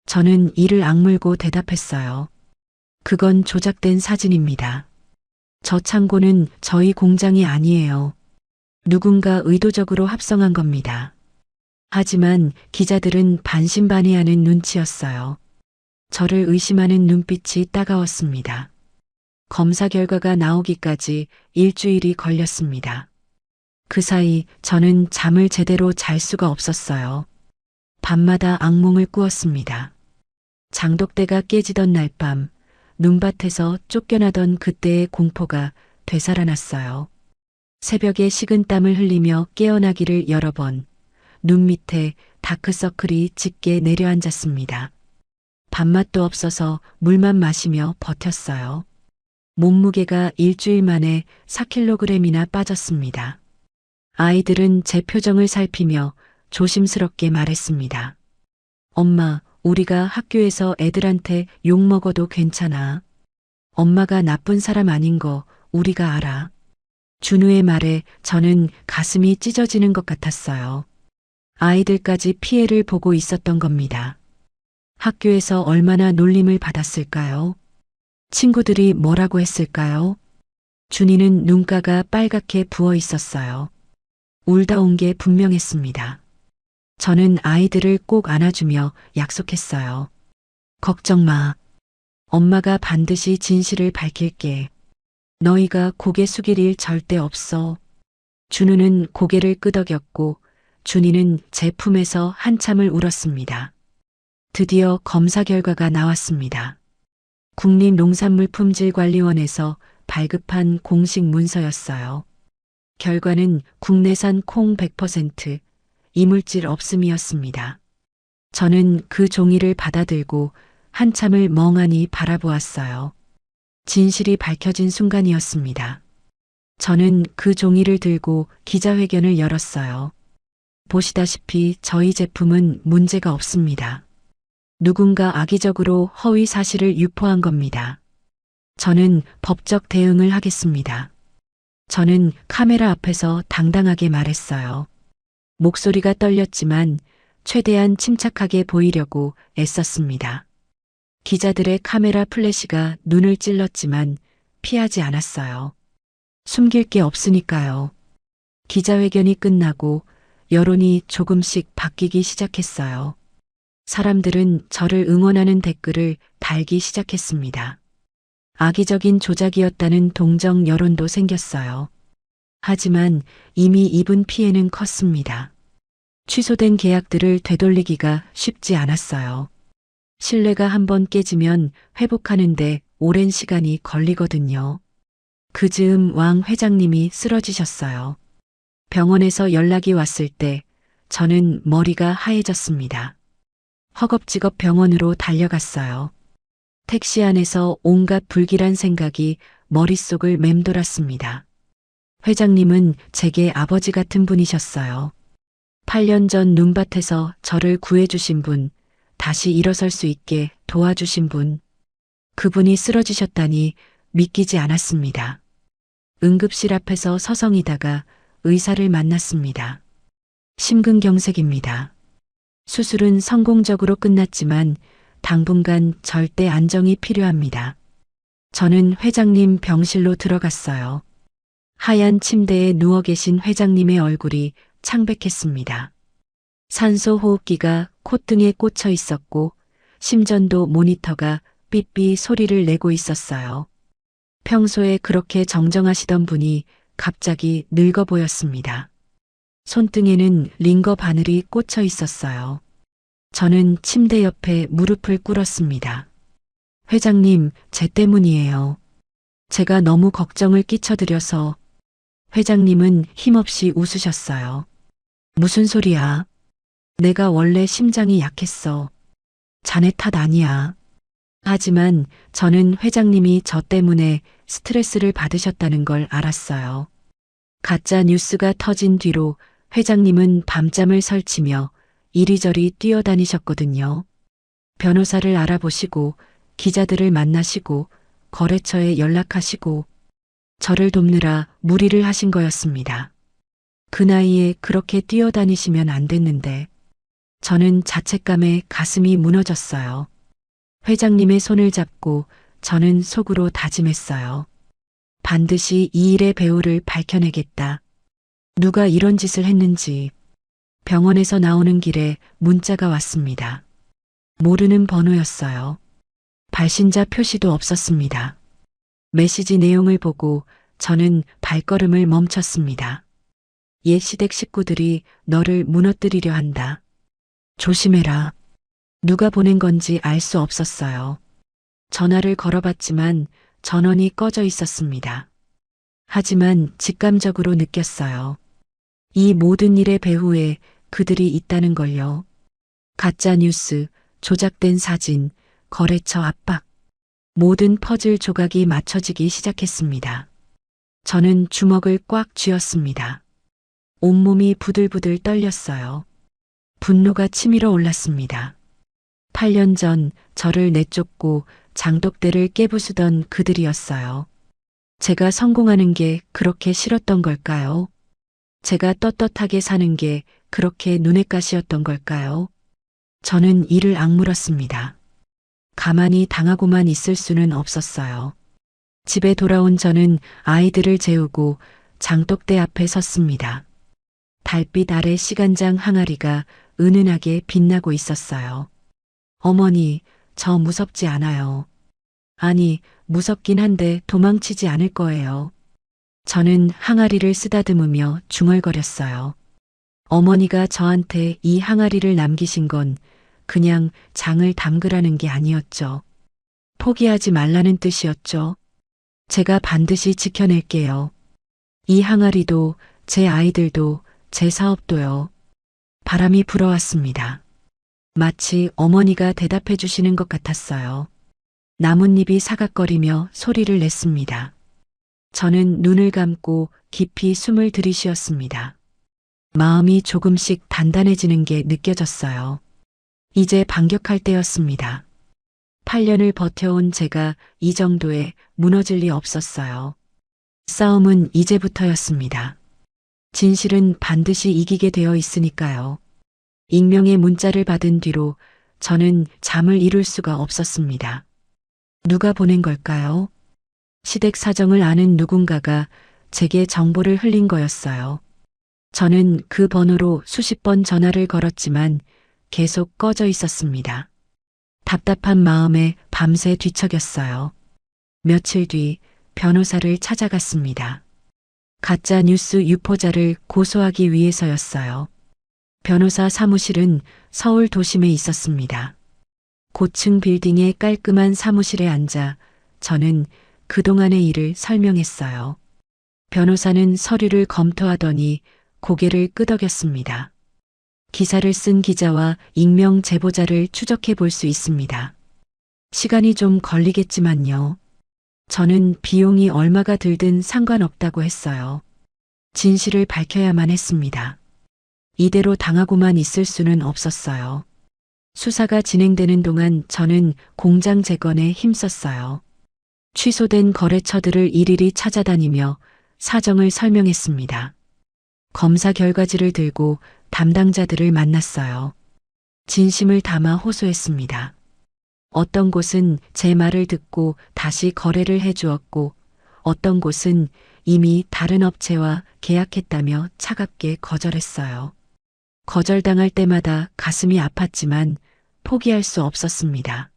저는 이를 악물고 대답했어요. 그건 조작된 사진입니다. 저 창고는 저희 공장이 아니에요. 누군가 의도적으로 합성한 겁니다. 하지만 기자들은 반신반의하는 눈치였어요. 저를 의심하는 눈빛이 따가웠습니다. 검사 결과가 나오기까지 일주일이 걸렸습니다. 그 사이 저는 잠을 제대로 잘 수가 없었어요. 밤마다 악몽을 꾸었습니다. 장독대가 깨지던 날 밤, 눈밭에서 쫓겨나던 그때의 공포가 되살아났어요. 새벽에 식은땀을 흘리며 깨어나기를 여러 번, 눈 밑에 다크서클이 짙게 내려앉았습니다. 밥맛도 없어서 물만 마시며 버텼어요. 몸무게가 일주일 만에 4kg이나 빠졌습니다. 아이들은 제 표정을 살피며 조심스럽게 말했습니다. 엄마, 우리가 학교에서 애들한테 욕 먹어도 괜찮아. 엄마가 나쁜 사람 아닌 거 우리가 알아. 준우의 말에 저는 가슴이 찢어지는 것 같았어요. 아이들까지 피해를 보고 있었던 겁니다. 학교에서 얼마나 놀림을 받았을까요? 친구들이 뭐라고 했을까요? 준이는 눈가가 빨갛게 부어 있었어요. 울다 온 게 분명했습니다. 저는 아이들을 꼭 안아주며 약속했어요. 걱정 마. 엄마가 반드시 진실을 밝힐게. 너희가 고개 숙일 일 절대 없어. 준우는 고개를 끄덕였고 준이는 제 품에서 한참을 울었습니다. 드디어 검사 결과가 나왔습니다. 국립농산물품질관리원에서 발급한 공식 문서였어요. 결과는 국내산 콩 100%, 이물질 없음이었습니다. 저는 그 종이를 받아들고 한참을 멍하니 바라보았어요. 진실이 밝혀진 순간이었습니다. 저는 그 종이를 들고 기자회견을 열었어요. 보시다시피 저희 제품은 문제가 없습니다. 누군가 악의적으로 허위 사실을 유포한 겁니다. 저는 법적 대응을 하겠습니다. 저는 카메라 앞에서 당당하게 말했어요. 목소리가 떨렸지만 최대한 침착하게 보이려고 애썼습니다. 기자들의 카메라 플래시가 눈을 찔렀지만 피하지 않았어요. 숨길 게 없으니까요. 기자회견이 끝나고 여론이 조금씩 바뀌기 시작했어요. 사람들은 저를 응원하는 댓글을 달기 시작했습니다. 악의적인 조작이었다는 동정 여론도 생겼어요. 하지만 이미 입은 피해는 컸습니다. 취소된 계약들을 되돌리기가 쉽지 않았어요. 신뢰가 한번 깨지면 회복하는데 오랜 시간이 걸리거든요. 그 즈음 왕 회장님이 쓰러지셨어요. 병원에서 연락이 왔을 때 저는 머리가 하얘졌습니다. 허겁지겁 병원으로 달려갔어요. 택시 안에서 온갖 불길한 생각이 머릿속을 맴돌았습니다. 회장님은 제게 아버지 같은 분이셨어요. 8년 전 눈밭에서 저를 구해주신 분, 다시 일어설 수 있게 도와주신 분. 그분이 쓰러지셨다니 믿기지 않았습니다. 응급실 앞에서 서성이다가 의사를 만났습니다. 심근경색입니다. 수술은 성공적으로 끝났지만 당분간 절대 안정이 필요합니다. 저는 회장님 병실로 들어갔어요. 하얀 침대에 누워 계신 회장님의 얼굴이 창백했습니다. 산소 호흡기가 콧등에 꽂혀 있었고 심전도 모니터가 삐삐 소리를 내고 있었어요. 평소에 그렇게 정정하시던 분이 갑자기 늙어 보였습니다. 손등에는 링거 바늘이 꽂혀 있었어요. 저는 침대 옆에 무릎을 꿇었습니다. 회장님, 제 때문이에요. 제가 너무 걱정을 끼쳐드려서. 회장님은 힘없이 웃으셨어요. 무슨 소리야? 내가 원래 심장이 약했어. 자네 탓 아니야. 하지만 저는 회장님이 저 때문에 스트레스를 받으셨다는 걸 알았어요. 가짜 뉴스가 터진 뒤로 회장님은 밤잠을 설치며 이리저리 뛰어다니셨거든요. 변호사를 알아보시고 기자들을 만나시고 거래처에 연락하시고 저를 돕느라 무리를 하신 거였습니다. 그 나이에 그렇게 뛰어다니시면 안 됐는데 저는 자책감에 가슴이 무너졌어요. 회장님의 손을 잡고 저는 속으로 다짐했어요. 반드시 이 일의 배후를 밝혀내겠다. 누가 이런 짓을 했는지. 병원에서 나오는 길에 문자가 왔습니다. 모르는 번호였어요. 발신자 표시도 없었습니다. 메시지 내용을 보고 저는 발걸음을 멈췄습니다. 옛 시댁 식구들이 너를 무너뜨리려 한다. 조심해라. 누가 보낸 건지 알 수 없었어요. 전화를 걸어봤지만 전원이 꺼져 있었습니다. 하지만 직감적으로 느꼈어요. 이 모든 일의 배후에 그들이 있다는 걸요. 가짜 뉴스, 조작된 사진, 거래처 압박. 모든 퍼즐 조각이 맞춰지기 시작했습니다. 저는 주먹을 꽉 쥐었습니다. 온몸이 부들부들 떨렸어요. 분노가 치밀어 올랐습니다. 8년 전 저를 내쫓고 장독대를 깨부수던 그들이었어요. 제가 성공하는 게 그렇게 싫었던 걸까요? 제가 떳떳하게 사는 게 그렇게 눈엣 가시였던 걸까요? 저는 이를 악물었습니다. 가만히 당하고만 있을 수는 없었어요. 집에 돌아온 저는 아이들을 재우고 장독대 앞에 섰습니다. 달빛 아래 시간장 항아리가 은은하게 빛나고 있었어요. 어머니, 저 무섭지 않아요. 아니, 무섭긴 한데 도망치지 않을 거예요. 저는 항아리를 쓰다듬으며 중얼거렸어요. 어머니가 저한테 이 항아리를 남기신 건 그냥 장을 담그라는 게 아니었죠. 포기하지 말라는 뜻이었죠. 제가 반드시 지켜낼게요. 이 항아리도, 제 아이들도, 제 사업도요. 바람이 불어왔습니다. 마치 어머니가 대답해 주시는 것 같았어요. 나뭇잎이 사각거리며 소리를 냈습니다. 저는 눈을 감고 깊이 숨을 들이쉬었습니다. 마음이 조금씩 단단해지는 게 느껴졌어요. 이제 반격할 때였습니다. 8년을 버텨온 제가 이 정도에 무너질 리 없었어요. 싸움은 이제부터였습니다. 진실은 반드시 이기게 되어 있으니까요. 익명의 문자를 받은 뒤로 저는 잠을 이룰 수가 없었습니다. 누가 보낸 걸까요? 시댁 사정을 아는 누군가가 제게 정보를 흘린 거였어요. 저는 그 번호로 수십 번 전화를 걸었지만 계속 꺼져 있었습니다. 답답한 마음에 밤새 뒤척였어요. 며칠 뒤 변호사를 찾아갔습니다. 가짜 뉴스 유포자를 고소하기 위해서였어요. 변호사 사무실은 서울 도심에 있었습니다. 고층 빌딩의 깔끔한 사무실에 앉아 저는 그동안의 일을 설명했어요. 변호사는 서류를 검토하더니 고개를 끄덕였습니다. 기사를 쓴 기자와 익명 제보자를 추적해 볼 수 있습니다. 시간이 좀 걸리겠지만요. 저는 비용이 얼마가 들든 상관없다고 했어요. 진실을 밝혀야만 했습니다. 이대로 당하고만 있을 수는 없었어요. 수사가 진행되는 동안 저는 공장 재건에 힘썼어요. 취소된 거래처들을 일일이 찾아다니며 사정을 설명했습니다. 검사 결과지를 들고 담당자들을 만났어요. 진심을 담아 호소했습니다. 어떤 곳은 제 말을 듣고 다시 거래를 해주었고 어떤 곳은 이미 다른 업체와 계약했다며 차갑게 거절했어요. 거절당할 때마다 가슴이 아팠지만 포기할 수 없었습니다.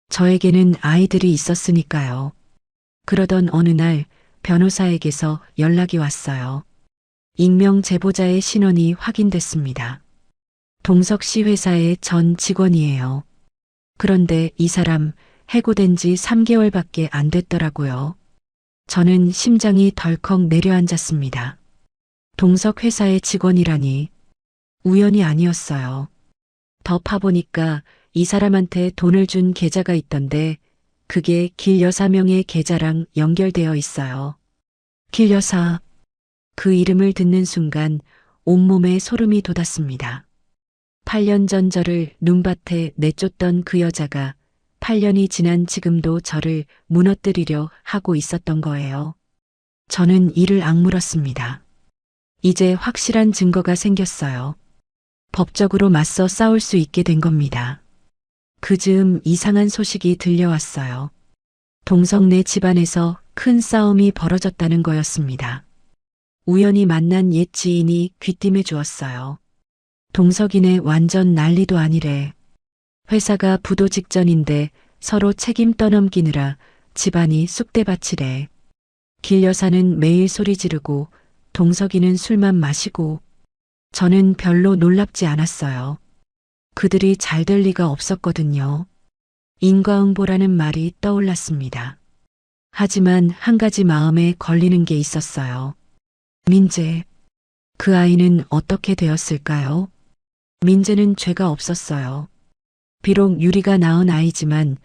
저에게는 아이들이 있었으니까요. 그러던 어느 날 변호사에게서 연락이 왔어요. 익명 제보자의 신원이 확인됐습니다. 동석 씨 회사의 전 직원이에요. 그런데 이 사람 해고된 지 3개월밖에 안 됐더라고요. 저는 심장이 덜컥 내려앉았습니다. 동석 회사의 직원이라니 우연이 아니었어요. 더 파보니까 이 사람한테 돈을 준 계좌가 있던데 그게 길 여사 명의 계좌랑 연결되어 있어요. 길 여사. 그 이름을 듣는 순간 온몸에 소름이 돋았습니다. 8년 전 저를 눈밭에 내쫓던 그 여자가 8년이 지난 지금도 저를 무너뜨리려 하고 있었던 거예요. 저는 이를 악물었습니다. 이제 확실한 증거가 생겼어요. 법적으로 맞서 싸울 수 있게 된 겁니다. 그 즈음 이상한 소식이 들려왔어요. 동석네 집안에서 큰 싸움이 벌어졌다는 거였습니다. 우연히 만난 옛 지인이 귀띔해 주었어요. 동석이네 완전 난리도 아니래. 회사가 부도 직전인데 서로 책임 떠넘기느라 집안이 쑥대밭이래. 길 여사는 매일 소리 지르고 동석이는 술만 마시고 저는 별로 놀랍지 않았어요. 그들이 잘 될 리가 없었거든요. 인과응보라는 말이 떠올랐습니다. 하지만 한 가지 마음에 걸리는 게 있었어요. 민재. 그 아이는 어떻게 되었을까요? 민재는 죄가 없었어요. 비록 유리가 낳은 아이지만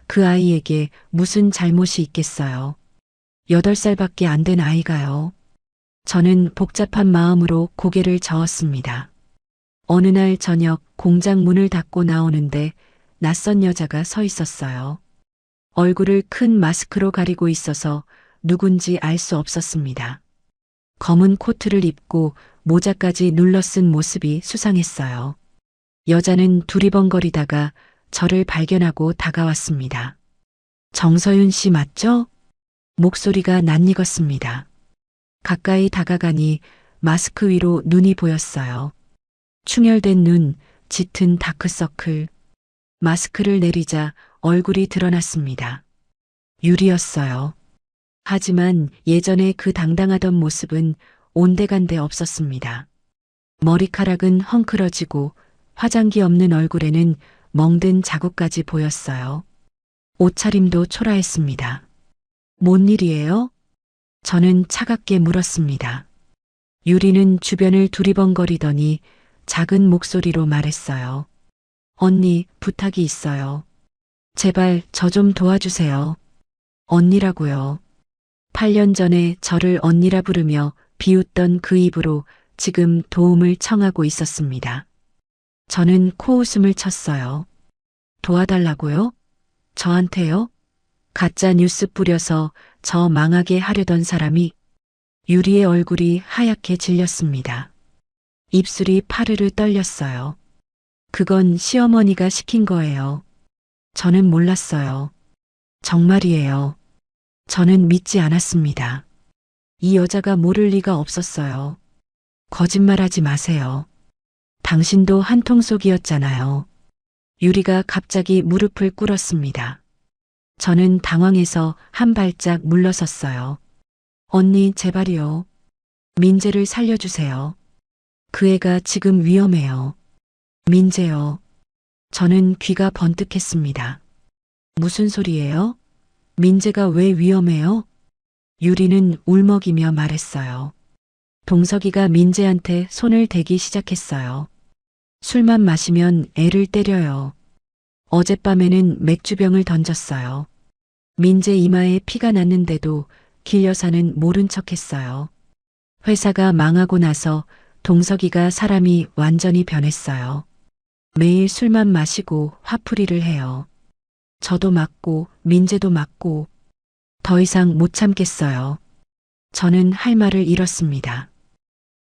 그 아이에게 무슨 잘못이 있겠어요. 8살밖에 안 된 아이가요. 저는 복잡한 마음으로 고개를 저었습니다. 어느 날 저녁 공장 문을 닫고 나오는데 낯선 여자가 서 있었어요. 얼굴을 큰 마스크로 가리고 있어서 누군지 알 수 없었습니다. 검은 코트를 입고 모자까지 눌러쓴 모습이 수상했어요. 여자는 두리번거리다가 저를 발견하고 다가왔습니다. 정서윤 씨 맞죠? 목소리가 낯익었습니다. 가까이 다가가니 마스크 위로 눈이 보였어요. 충혈된 눈, 짙은 다크서클. 마스크를 내리자 얼굴이 드러났습니다. 유리였어요. 하지만 예전에 그 당당하던 모습은 온데간데 없었습니다. 머리카락은 헝클어지고 화장기 없는 얼굴에는 멍든 자국까지 보였어요. 옷차림도 초라했습니다. 뭔 일이에요? 저는 차갑게 물었습니다. 유리는 주변을 두리번거리더니 작은 목소리로 말했어요. 언니, 부탁이 있어요. 제발 저 좀 도와주세요. 언니라고요. 8년 전에 저를 언니라 부르며 비웃던 그 입으로 지금 도움을 청하고 있었습니다. 저는 코웃음을 쳤어요. 도와달라고요? 저한테요? 가짜 뉴스 뿌려서 저 망하게 하려던 사람이. 유리의 얼굴이 하얗게 질렸습니다. 입술이 파르르 떨렸어요. 그건 시어머니가 시킨 거예요. 저는 몰랐어요. 정말이에요. 저는 믿지 않았습니다. 이 여자가 모를 리가 없었어요. 거짓말하지 마세요. 당신도 한통속이었잖아요. 유리가 갑자기 무릎을 꿇었습니다. 저는 당황해서 한 발짝 물러섰어요. 언니, 제발이요. 민재를 살려주세요. 그 애가 지금 위험해요. 민재요. 저는 귀가 번뜩했습니다. 무슨 소리예요? 민재가 왜 위험해요? 유리는 울먹이며 말했어요. 동석이가 민재한테 손을 대기 시작했어요. 술만 마시면 애를 때려요. 어젯밤에는 맥주병을 던졌어요. 민재 이마에 피가 났는데도 길 여사는 모른 척했어요. 회사가 망하고 나서 동석이가 사람이 완전히 변했어요. 매일 술만 마시고 화풀이를 해요. 저도 맞고 민재도 맞고 더 이상 못 참겠어요. 저는 할 말을 잃었습니다.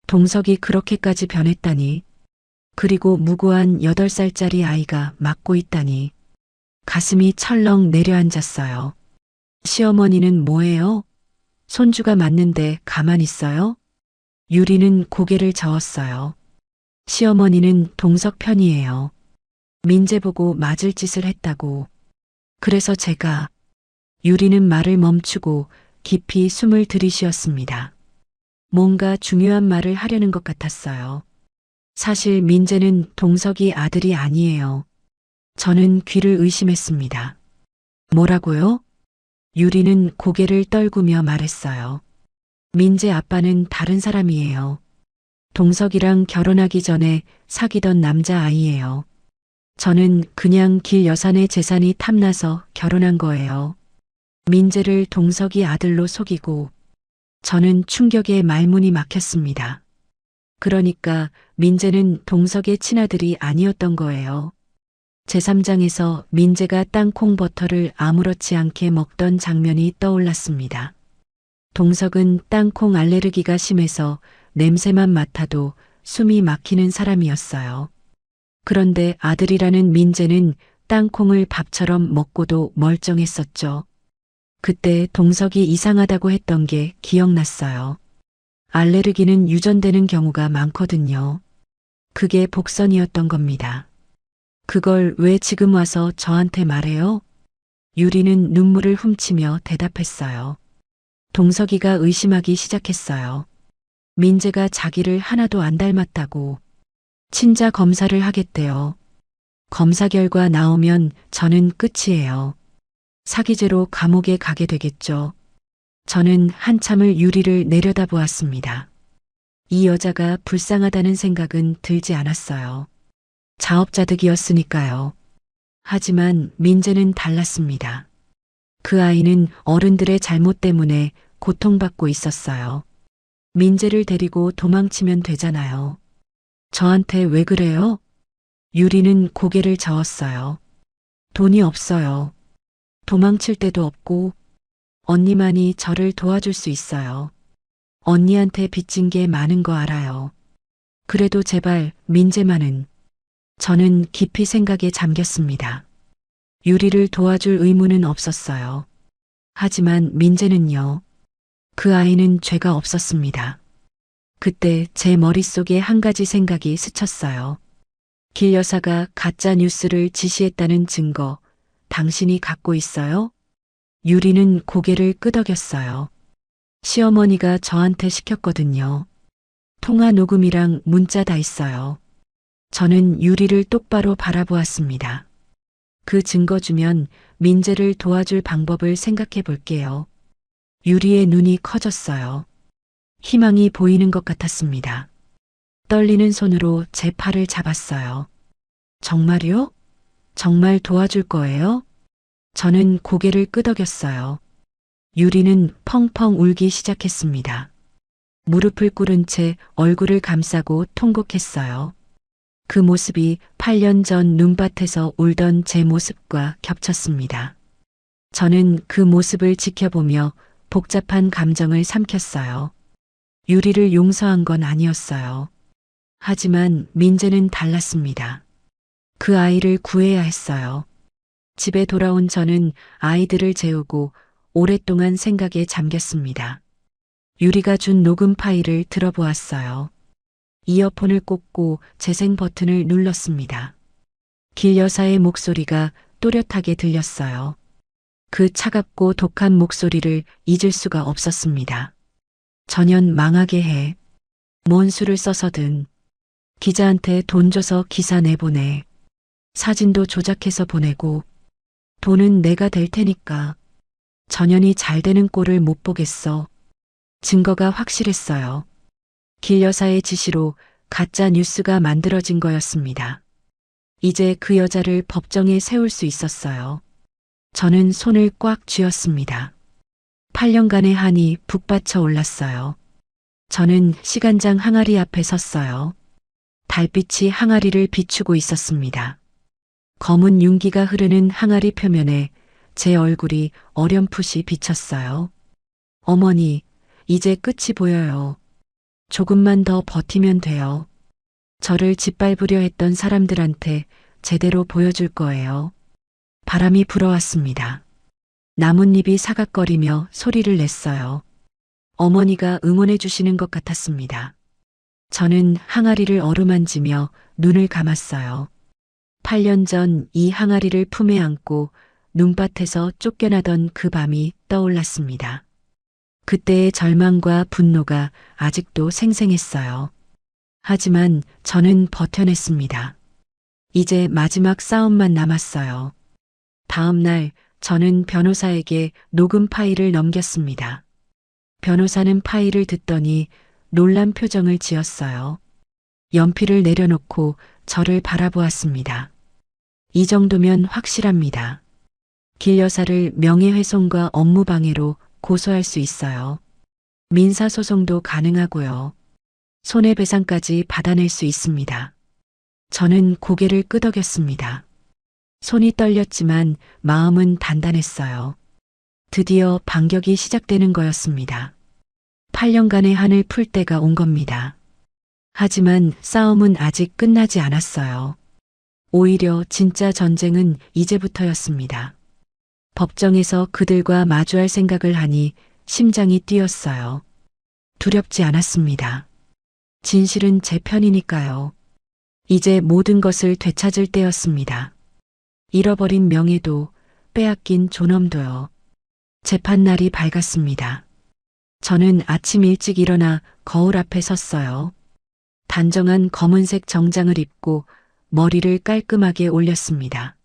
동석이 그렇게까지 변했다니. 그리고 무고한 8살짜리 아이가 맞고 있다니. 가슴이 철렁 내려앉았어요. 시어머니는 뭐예요? 손주가 맞는데 가만 있어요? 유리는 고개를 저었어요. 시어머니는 동석 편이에요. 민재 보고 맞을 짓을 했다고. 그래서 제가. 유리는 말을 멈추고 깊이 숨을 들이쉬었습니다. 뭔가 중요한 말을 하려는 것 같았어요. 사실 민재는 동석이 아들이 아니에요. 저는 귀를 의심했습니다. 뭐라고요? 유리는 고개를 떨구며 말했어요. 민재 아빠는 다른 사람이에요. 동석이랑 결혼하기 전에 사귀던 남자아이예요. 저는 그냥 길 여산의 재산이 탐나서 결혼한 거예요. 민재를 동석이 아들로 속이고. 저는 충격에 말문이 막혔습니다. 그러니까 민재는 동석의 친아들이 아니었던 거예요. 제3장에서 민재가 땅콩 버터를 아무렇지 않게 먹던 장면이 떠올랐습니다. 동석은 땅콩 알레르기가 심해서 냄새만 맡아도 숨이 막히는 사람이었어요. 그런데 아들이라는 민재는 땅콩을 밥처럼 먹고도 멀쩡했었죠. 그때 동석이 이상하다고 했던 게 기억났어요. 알레르기는 유전되는 경우가 많거든요. 그게 복선이었던 겁니다. 그걸 왜 지금 와서 저한테 말해요? 유리는 눈물을 훔치며 대답했어요. 동석이가 의심하기 시작했어요. 민재가 자기를 하나도 안 닮았다고. 친자 검사를 하겠대요. 검사 결과 나오면 저는 끝이에요. 사기죄로 감옥에 가게 되겠죠. 저는 한참을 유리를 내려다보았습니다. 이 여자가 불쌍하다는 생각은 들지 않았어요. 자업자득이었으니까요. 하지만 민재는 달랐습니다. 그 아이는 어른들의 잘못 때문에 고통받고 있었어요. 민재를 데리고 도망치면 되잖아요. 저한테 왜 그래요? 유리는 고개를 저었어요. 돈이 없어요. 도망칠 데도 없고 언니만이 저를 도와줄 수 있어요. 언니한테 빚진 게 많은 거 알아요. 그래도 제발 민재만은. 저는 깊이 생각에 잠겼습니다. 유리를 도와줄 의무는 없었어요. 하지만 민재는요. 그 아이는 죄가 없었습니다. 그때 제 머릿속에 한 가지 생각이 스쳤어요. 길 여사가 가짜 뉴스를 지시했다는 증거, 당신이 갖고 있어요? 유리는 고개를 끄덕였어요. 시어머니가 저한테 시켰거든요. 통화 녹음이랑 문자 다 있어요. 저는 유리를 똑바로 바라보았습니다. 그 증거 주면 민재를 도와줄 방법을 생각해 볼게요. 유리의 눈이 커졌어요. 희망이 보이는 것 같았습니다. 떨리는 손으로 제 팔을 잡았어요. 정말요? 정말 도와줄 거예요? 저는 고개를 끄덕였어요. 유리는 펑펑 울기 시작했습니다. 무릎을 꿇은 채 얼굴을 감싸고 통곡했어요. 그 모습이 8년 전 눈밭에서 울던 제 모습과 겹쳤습니다. 저는 그 모습을 지켜보며 복잡한 감정을 삼켰어요. 유리를 용서한 건 아니었어요. 하지만 민재는 달랐습니다. 그 아이를 구해야 했어요. 집에 돌아온 저는 아이들을 재우고 오랫동안 생각에 잠겼습니다. 유리가 준 녹음 파일을 들어보았어요. 이어폰을 꽂고 재생 버튼을 눌렀습니다. 길 여사의 목소리가 또렷하게 들렸어요. 그 차갑고 독한 목소리를 잊을 수가 없었습니다. 전현 망하게 해. 뭔 수를 써서든. 기자한테 돈 줘서 기사 내보내. 사진도 조작해서 보내고. 돈은 내가 댈 테니까. 전현이 잘 되는 꼴을 못 보겠어. 증거가 확실했어요. 길 여사의 지시로 가짜 뉴스가 만들어진 거였습니다. 이제 그 여자를 법정에 세울 수 있었어요. 저는 손을 꽉 쥐었습니다. 8년간의 한이 북받쳐 올랐어요. 저는 시간장 항아리 앞에 섰어요. 달빛이 항아리를 비추고 있었습니다. 검은 윤기가 흐르는 항아리 표면에 제 얼굴이 어렴풋이 비쳤어요. 어머니, 이제 끝이 보여요. 조금만 더 버티면 돼요. 저를 짓밟으려 했던 사람들한테 제대로 보여줄 거예요. 바람이 불어왔습니다. 나뭇잎이 사각거리며 소리를 냈어요. 어머니가 응원해 주시는 것 같았습니다. 저는 항아리를 어루만지며 눈을 감았어요. 8년 전 이 항아리를 품에 안고 눈밭에서 쫓겨나던 그 밤이 떠올랐습니다. 그때의 절망과 분노가 아직도 생생했어요. 하지만 저는 버텨냈습니다. 이제 마지막 싸움만 남았어요. 다음 날 저는 변호사에게 녹음 파일을 넘겼습니다. 변호사는 파일을 듣더니 놀란 표정을 지었어요. 연필을 내려놓고 저를 바라보았습니다. 이 정도면 확실합니다. 길 여사를 명예훼손과 업무방해로 고소할 수 있어요. 민사소송도 가능하고요. 손해배상까지 받아낼 수 있습니다. 저는 고개를 끄덕였습니다. 손이 떨렸지만 마음은 단단했어요. 드디어 반격이 시작되는 거였습니다. 8년간의 한을 풀 때가 온 겁니다. 하지만 싸움은 아직 끝나지 않았어요. 오히려 진짜 전쟁은 이제부터였습니다. 법정에서 그들과 마주할 생각을 하니 심장이 뛰었어요. 두렵지 않았습니다. 진실은 제 편이니까요. 이제 모든 것을 되찾을 때였습니다. 잃어버린 명예도, 빼앗긴 존엄도요. 재판날이 밝았습니다. 저는 아침 일찍 일어나 거울 앞에 섰어요. 단정한 검은색 정장을 입고 머리를 깔끔하게 올렸습니다.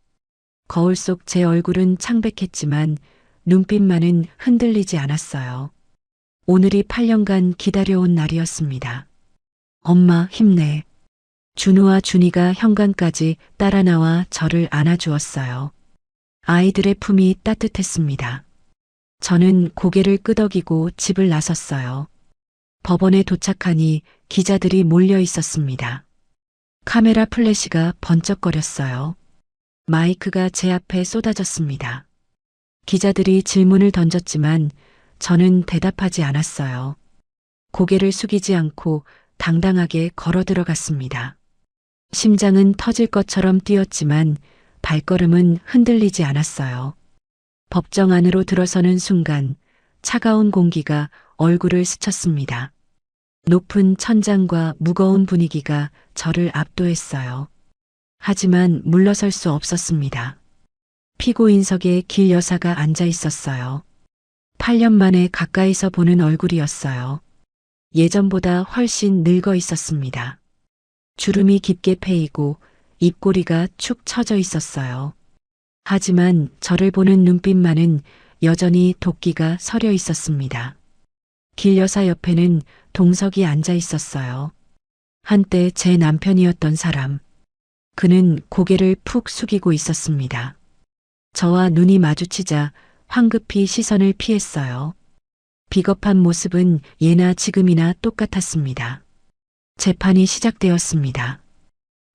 거울 속 제 얼굴은 창백했지만 눈빛만은 흔들리지 않았어요. 오늘이 8년간 기다려온 날이었습니다. 엄마, 힘내. 준우와 준이가 현관까지 따라 나와 저를 안아주었어요. 아이들의 품이 따뜻했습니다. 저는 고개를 끄덕이고 집을 나섰어요. 법원에 도착하니 기자들이 몰려 있었습니다. 카메라 플래시가 번쩍거렸어요. 마이크가 제 앞에 쏟아졌습니다. 기자들이 질문을 던졌지만 저는 대답하지 않았어요. 고개를 숙이지 않고 당당하게 걸어 들어갔습니다. 심장은 터질 것처럼 뛰었지만 발걸음은 흔들리지 않았어요. 법정 안으로 들어서는 순간 차가운 공기가 얼굴을 스쳤습니다. 높은 천장과 무거운 분위기가 저를 압도했어요. 하지만 물러설 수 없었습니다. 피고인석에 길 여사가 앉아 있었어요. 8년 만에 가까이서 보는 얼굴이었어요. 예전보다 훨씬 늙어 있었습니다. 주름이 깊게 패이고 입꼬리가 축 처져 있었어요. 하지만 저를 보는 눈빛만은 여전히 도끼가 서려 있었습니다. 길 여사 옆에는 동석이 앉아 있었어요. 한때 제 남편이었던 사람. 그는 고개를 푹 숙이고 있었습니다. 저와 눈이 마주치자 황급히 시선을 피했어요. 비겁한 모습은 예나 지금이나 똑같았습니다. 재판이 시작되었습니다.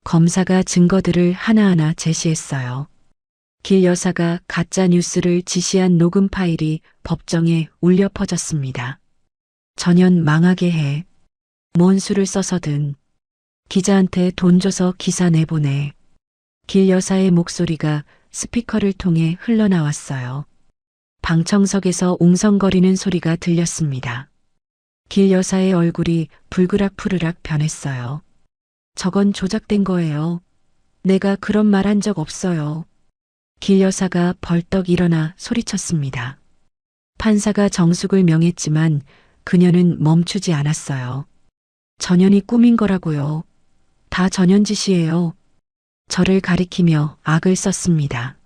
검사가 증거들을 하나하나 제시했어요. 길 여사가 가짜 뉴스를 지시한 녹음 파일이 법정에 울려 퍼졌습니다. 전현 망하게 해. 뭔 수를 써서든. 기자한테 돈 줘서 기사 내보내. 길 여사의 목소리가 스피커를 통해 흘러나왔어요. 방청석에서 웅성거리는 소리가 들렸습니다. 길 여사의 얼굴이 불그락푸르락 변했어요. 저건 조작된 거예요. 내가 그런 말 한 적 없어요. 길 여사가 벌떡 일어나 소리쳤습니다. 판사가 정숙을 명했지만 그녀는 멈추지 않았어요. 전현이 꾸민 거라고요. 다 전현 짓이에요. 저를 가리키며 악을 썼습니다.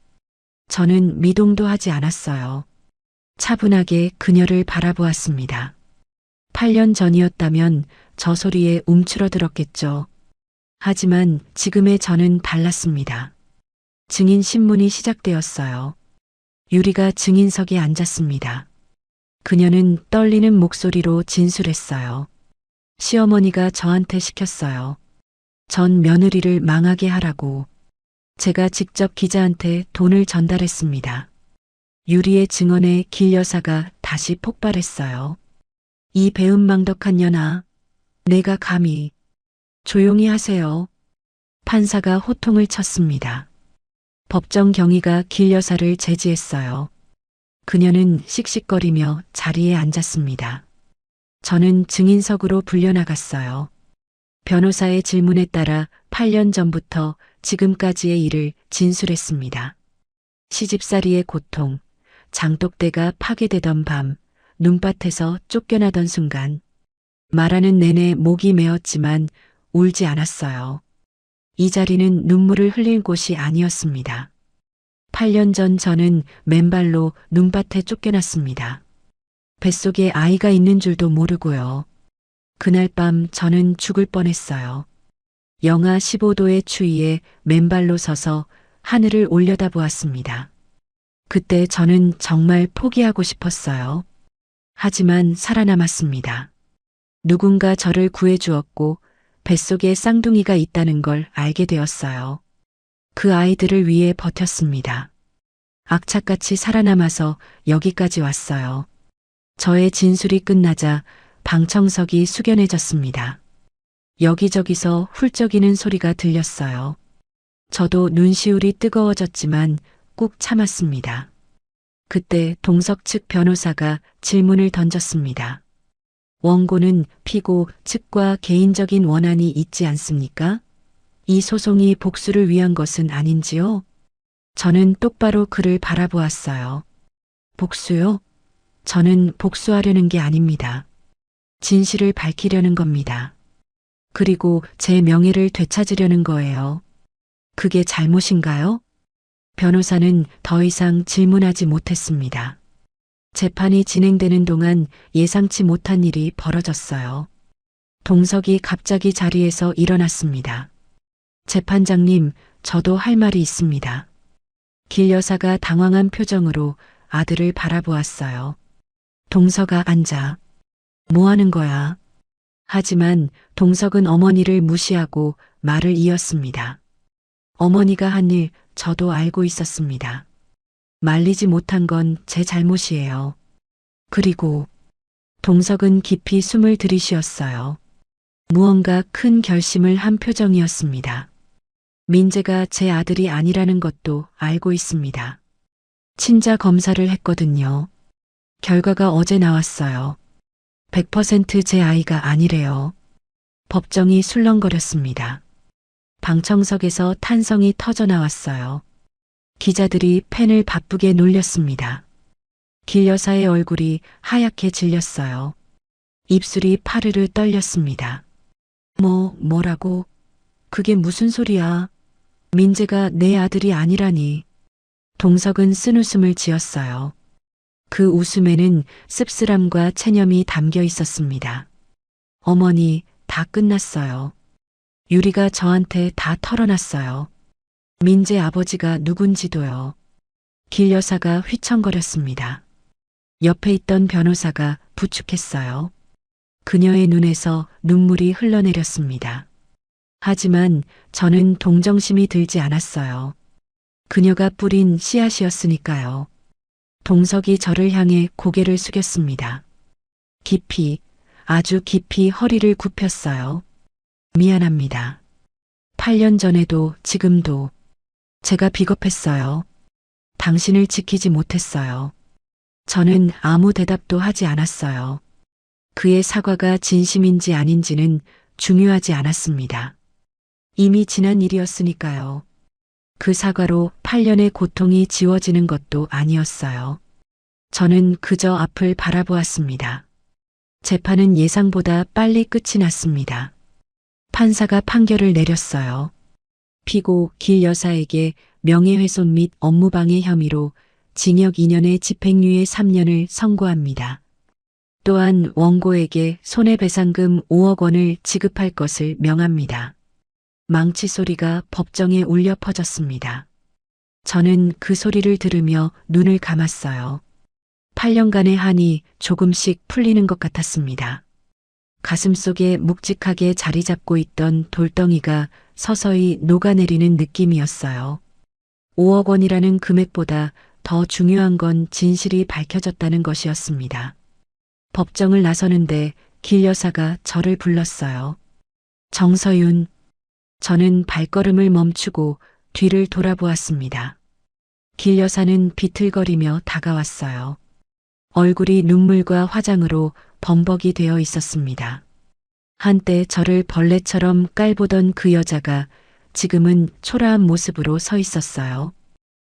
저는 미동도 하지 않았어요. 차분하게 그녀를 바라보았습니다. 8년 전이었다면 저 소리에 움츠러들었겠죠. 하지만 지금의 저는 달랐습니다. 증인 신문이 시작되었어요. 유리가 증인석에 앉았습니다. 그녀는 떨리는 목소리로 진술했어요. 시어머니가 저한테 시켰어요. 전 며느리를 망하게 하라고. 제가 직접 기자한테 돈을 전달했습니다. 유리의 증언에 길 여사가 다시 폭발했어요. 이 배은망덕한 년아, 내가 감히. 조용히 하세요. 판사가 호통을 쳤습니다. 법정 경위가 길 여사를 제지했어요. 그녀는 씩씩거리며 자리에 앉았습니다. 저는 증인석으로 불려나갔어요. 변호사의 질문에 따라 8년 전부터 지금까지의 일을 진술했습니다. 시집살이의 고통, 장독대가 파괴되던 밤, 눈밭에서 쫓겨나던 순간, 말하는 내내 목이 메었지만 울지 않았어요. 이 자리는 눈물을 흘릴 곳이 아니었습니다. 8년 전 저는 맨발로 눈밭에 쫓겨났습니다. 뱃속에 아이가 있는 줄도 모르고요. 그날 밤 저는 죽을 뻔했어요. 영하 15도의 추위에 맨발로 서서 하늘을 올려다보았습니다. 그때 저는 정말 포기하고 싶었어요. 하지만 살아남았습니다. 누군가 저를 구해주었고 뱃속에 쌍둥이가 있다는 걸 알게 되었어요. 그 아이들을 위해 버텼습니다. 악착같이 살아남아서 여기까지 왔어요. 저의 진술이 끝나자 방청석이 숙연해졌습니다. 여기저기서 훌쩍이는 소리가 들렸어요. 저도 눈시울이 뜨거워졌지만 꾹 참았습니다. 그때 동석 측 변호사가 질문을 던졌습니다. 원고는 피고 측과 개인적인 원한이 있지 않습니까? 이 소송이 복수를 위한 것은 아닌지요? 저는 똑바로 그를 바라보았어요. 복수요? 저는 복수하려는 게 아닙니다. 진실을 밝히려는 겁니다. 그리고 제 명예를 되찾으려는 거예요. 그게 잘못인가요? 변호사는 더 이상 질문하지 못했습니다. 재판이 진행되는 동안 예상치 못한 일이 벌어졌어요. 동석이 갑자기 자리에서 일어났습니다. 재판장님, 저도 할 말이 있습니다. 길 여사가 당황한 표정으로 아들을 바라보았어요. 동석아, 앉아. 뭐 하는 거야? 하지만 동석은 어머니를 무시하고 말을 이었습니다. 어머니가 한 일 저도 알고 있었습니다. 말리지 못한 건 제 잘못이에요. 그리고 동석은 깊이 숨을 들이쉬었어요. 무언가 큰 결심을 한 표정이었습니다. 민재가 제 아들이 아니라는 것도 알고 있습니다. 친자 검사를 했거든요. 결과가 어제 나왔어요. 100% 제 아이가 아니래요. 법정이 술렁거렸습니다. 방청석에서 탄성이 터져 나왔어요. 기자들이 펜을 바쁘게 놀렸습니다. 길 여사의 얼굴이 하얗게 질렸어요. 입술이 파르르 떨렸습니다. 뭐라고? 그게 무슨 소리야? 민재가 내 아들이 아니라니. 동석은 쓴웃음을 지었어요. 그 웃음에는 씁쓸함과 체념이 담겨 있었습니다. 어머니, 다 끝났어요. 유리가 저한테 다 털어놨어요. 민재 아버지가 누군지도요. 길 여사가 휘청거렸습니다. 옆에 있던 변호사가 부축했어요. 그녀의 눈에서 눈물이 흘러내렸습니다. 하지만 저는 동정심이 들지 않았어요. 그녀가 뿌린 씨앗이었으니까요. 동석이 저를 향해 고개를 숙였습니다. 깊이, 아주 깊이 허리를 굽혔어요. 미안합니다. 8년 전에도 지금도 제가 비겁했어요. 당신을 지키지 못했어요. 저는 아무 대답도 하지 않았어요. 그의 사과가 진심인지 아닌지는 중요하지 않았습니다. 이미 지난 일이었으니까요. 그 사과로 8년의 고통이 지워지는 것도 아니었어요. 저는 그저 앞을 바라보았습니다. 재판은 예상보다 빨리 끝이 났습니다. 판사가 판결을 내렸어요. 피고 길 여사에게 명예훼손 및 업무방해 혐의로 징역 2년에 집행유예 3년을 선고합니다. 또한 원고에게 손해배상금 5억 원을 지급할 것을 명합니다. 망치 소리가 법정에 울려 퍼졌습니다. 저는 그 소리를 들으며 눈을 감았어요. 8년간의 한이 조금씩 풀리는 것 같았습니다. 가슴속에 묵직하게 자리 잡고 있던 돌덩이가 서서히 녹아내리는 느낌이었어요. 5억 원이라는 금액보다 더 중요한 건 진실이 밝혀졌다는 것이었습니다. 법정을 나서는데 길 여사가 저를 불렀어요. 정서윤. 저는 발걸음을 멈추고 뒤를 돌아보았습니다. 길 여사는 비틀거리며 다가왔어요. 얼굴이 눈물과 화장으로 범벅이 되어 있었습니다. 한때 저를 벌레처럼 깔보던 그 여자가 지금은 초라한 모습으로 서 있었어요.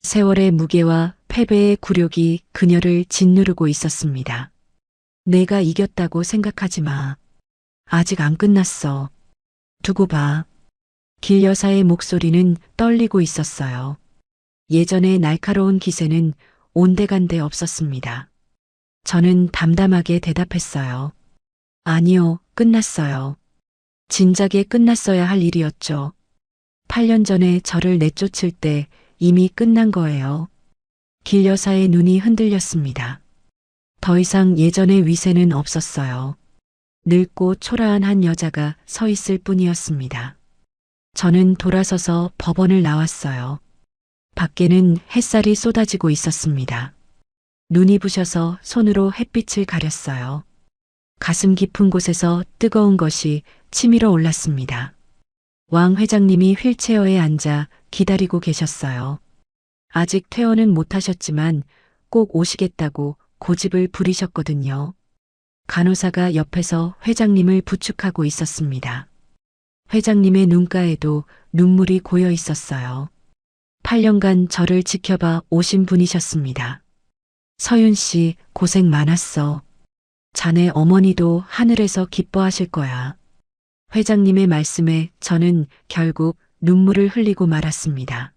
세월의 무게와 패배의 굴욕이 그녀를 짓누르고 있었습니다. 내가 이겼다고 생각하지 마. 아직 안 끝났어. 두고 봐. 길 여사의 목소리는 떨리고 있었어요. 예전의 날카로운 기세는 온데간데 없었습니다. 저는 담담하게 대답했어요. 아니요, 끝났어요. 진작에 끝났어야 할 일이었죠. 8년 전에 저를 내쫓을 때 이미 끝난 거예요. 길 여사의 눈이 흔들렸습니다. 더 이상 예전의 위세는 없었어요. 늙고 초라한 한 여자가 서 있을 뿐이었습니다. 저는 돌아서서 법원을 나왔어요. 밖에는 햇살이 쏟아지고 있었습니다. 눈이 부셔서 손으로 햇빛을 가렸어요. 가슴 깊은 곳에서 뜨거운 것이 치밀어 올랐습니다. 왕 회장님이 휠체어에 앉아 기다리고 계셨어요. 아직 퇴원은 못하셨지만 꼭 오시겠다고 고집을 부리셨거든요. 간호사가 옆에서 회장님을 부축하고 있었습니다. 회장님의 눈가에도 눈물이 고여 있었어요. 8년간 저를 지켜봐 오신 분이셨습니다. 서윤 씨, 고생 많았어. 자네 어머니도 하늘에서 기뻐하실 거야. 회장님의 말씀에 저는 결국 눈물을 흘리고 말았습니다.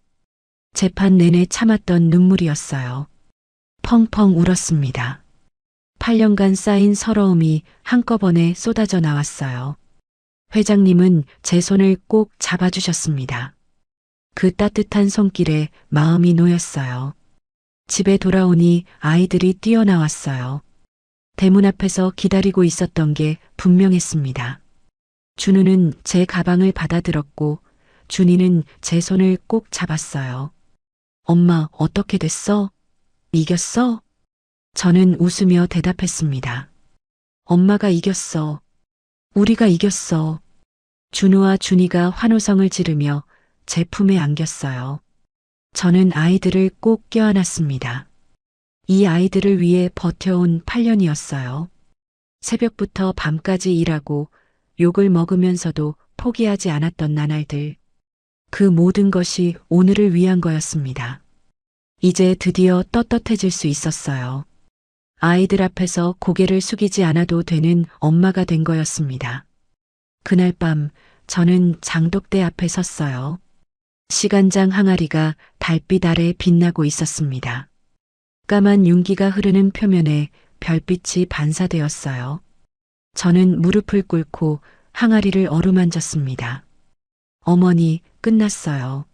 재판 내내 참았던 눈물이었어요. 펑펑 울었습니다. 8년간 쌓인 서러움이 한꺼번에 쏟아져 나왔어요. 회장님은 제 손을 꼭 잡아주셨습니다. 그 따뜻한 손길에 마음이 놓였어요. 집에 돌아오니 아이들이 뛰어나왔어요. 대문 앞에서 기다리고 있었던 게 분명했습니다. 준우는 제 가방을 받아들었고 준이는 제 손을 꼭 잡았어요. 엄마, 어떻게 됐어? 이겼어? 저는 웃으며 대답했습니다. 엄마가 이겼어. 우리가 이겼어. 준우와 준이가 환호성을 지르며 제 품에 안겼어요. 저는 아이들을 꼭 껴안았습니다. 이 아이들을 위해 버텨온 8년이었어요. 새벽부터 밤까지 일하고 욕을 먹으면서도 포기하지 않았던 나날들. 그 모든 것이 오늘을 위한 거였습니다. 이제 드디어 떳떳해질 수 있었어요. 아이들 앞에서 고개를 숙이지 않아도 되는 엄마가 된 거였습니다. 그날 밤 저는 장독대 앞에 섰어요. 시간장 항아리가 달빛 아래 빛나고 있었습니다. 까만 윤기가 흐르는 표면에 별빛이 반사되었어요. 저는 무릎을 꿇고 항아리를 어루만졌습니다. 어머니, 끝났어요.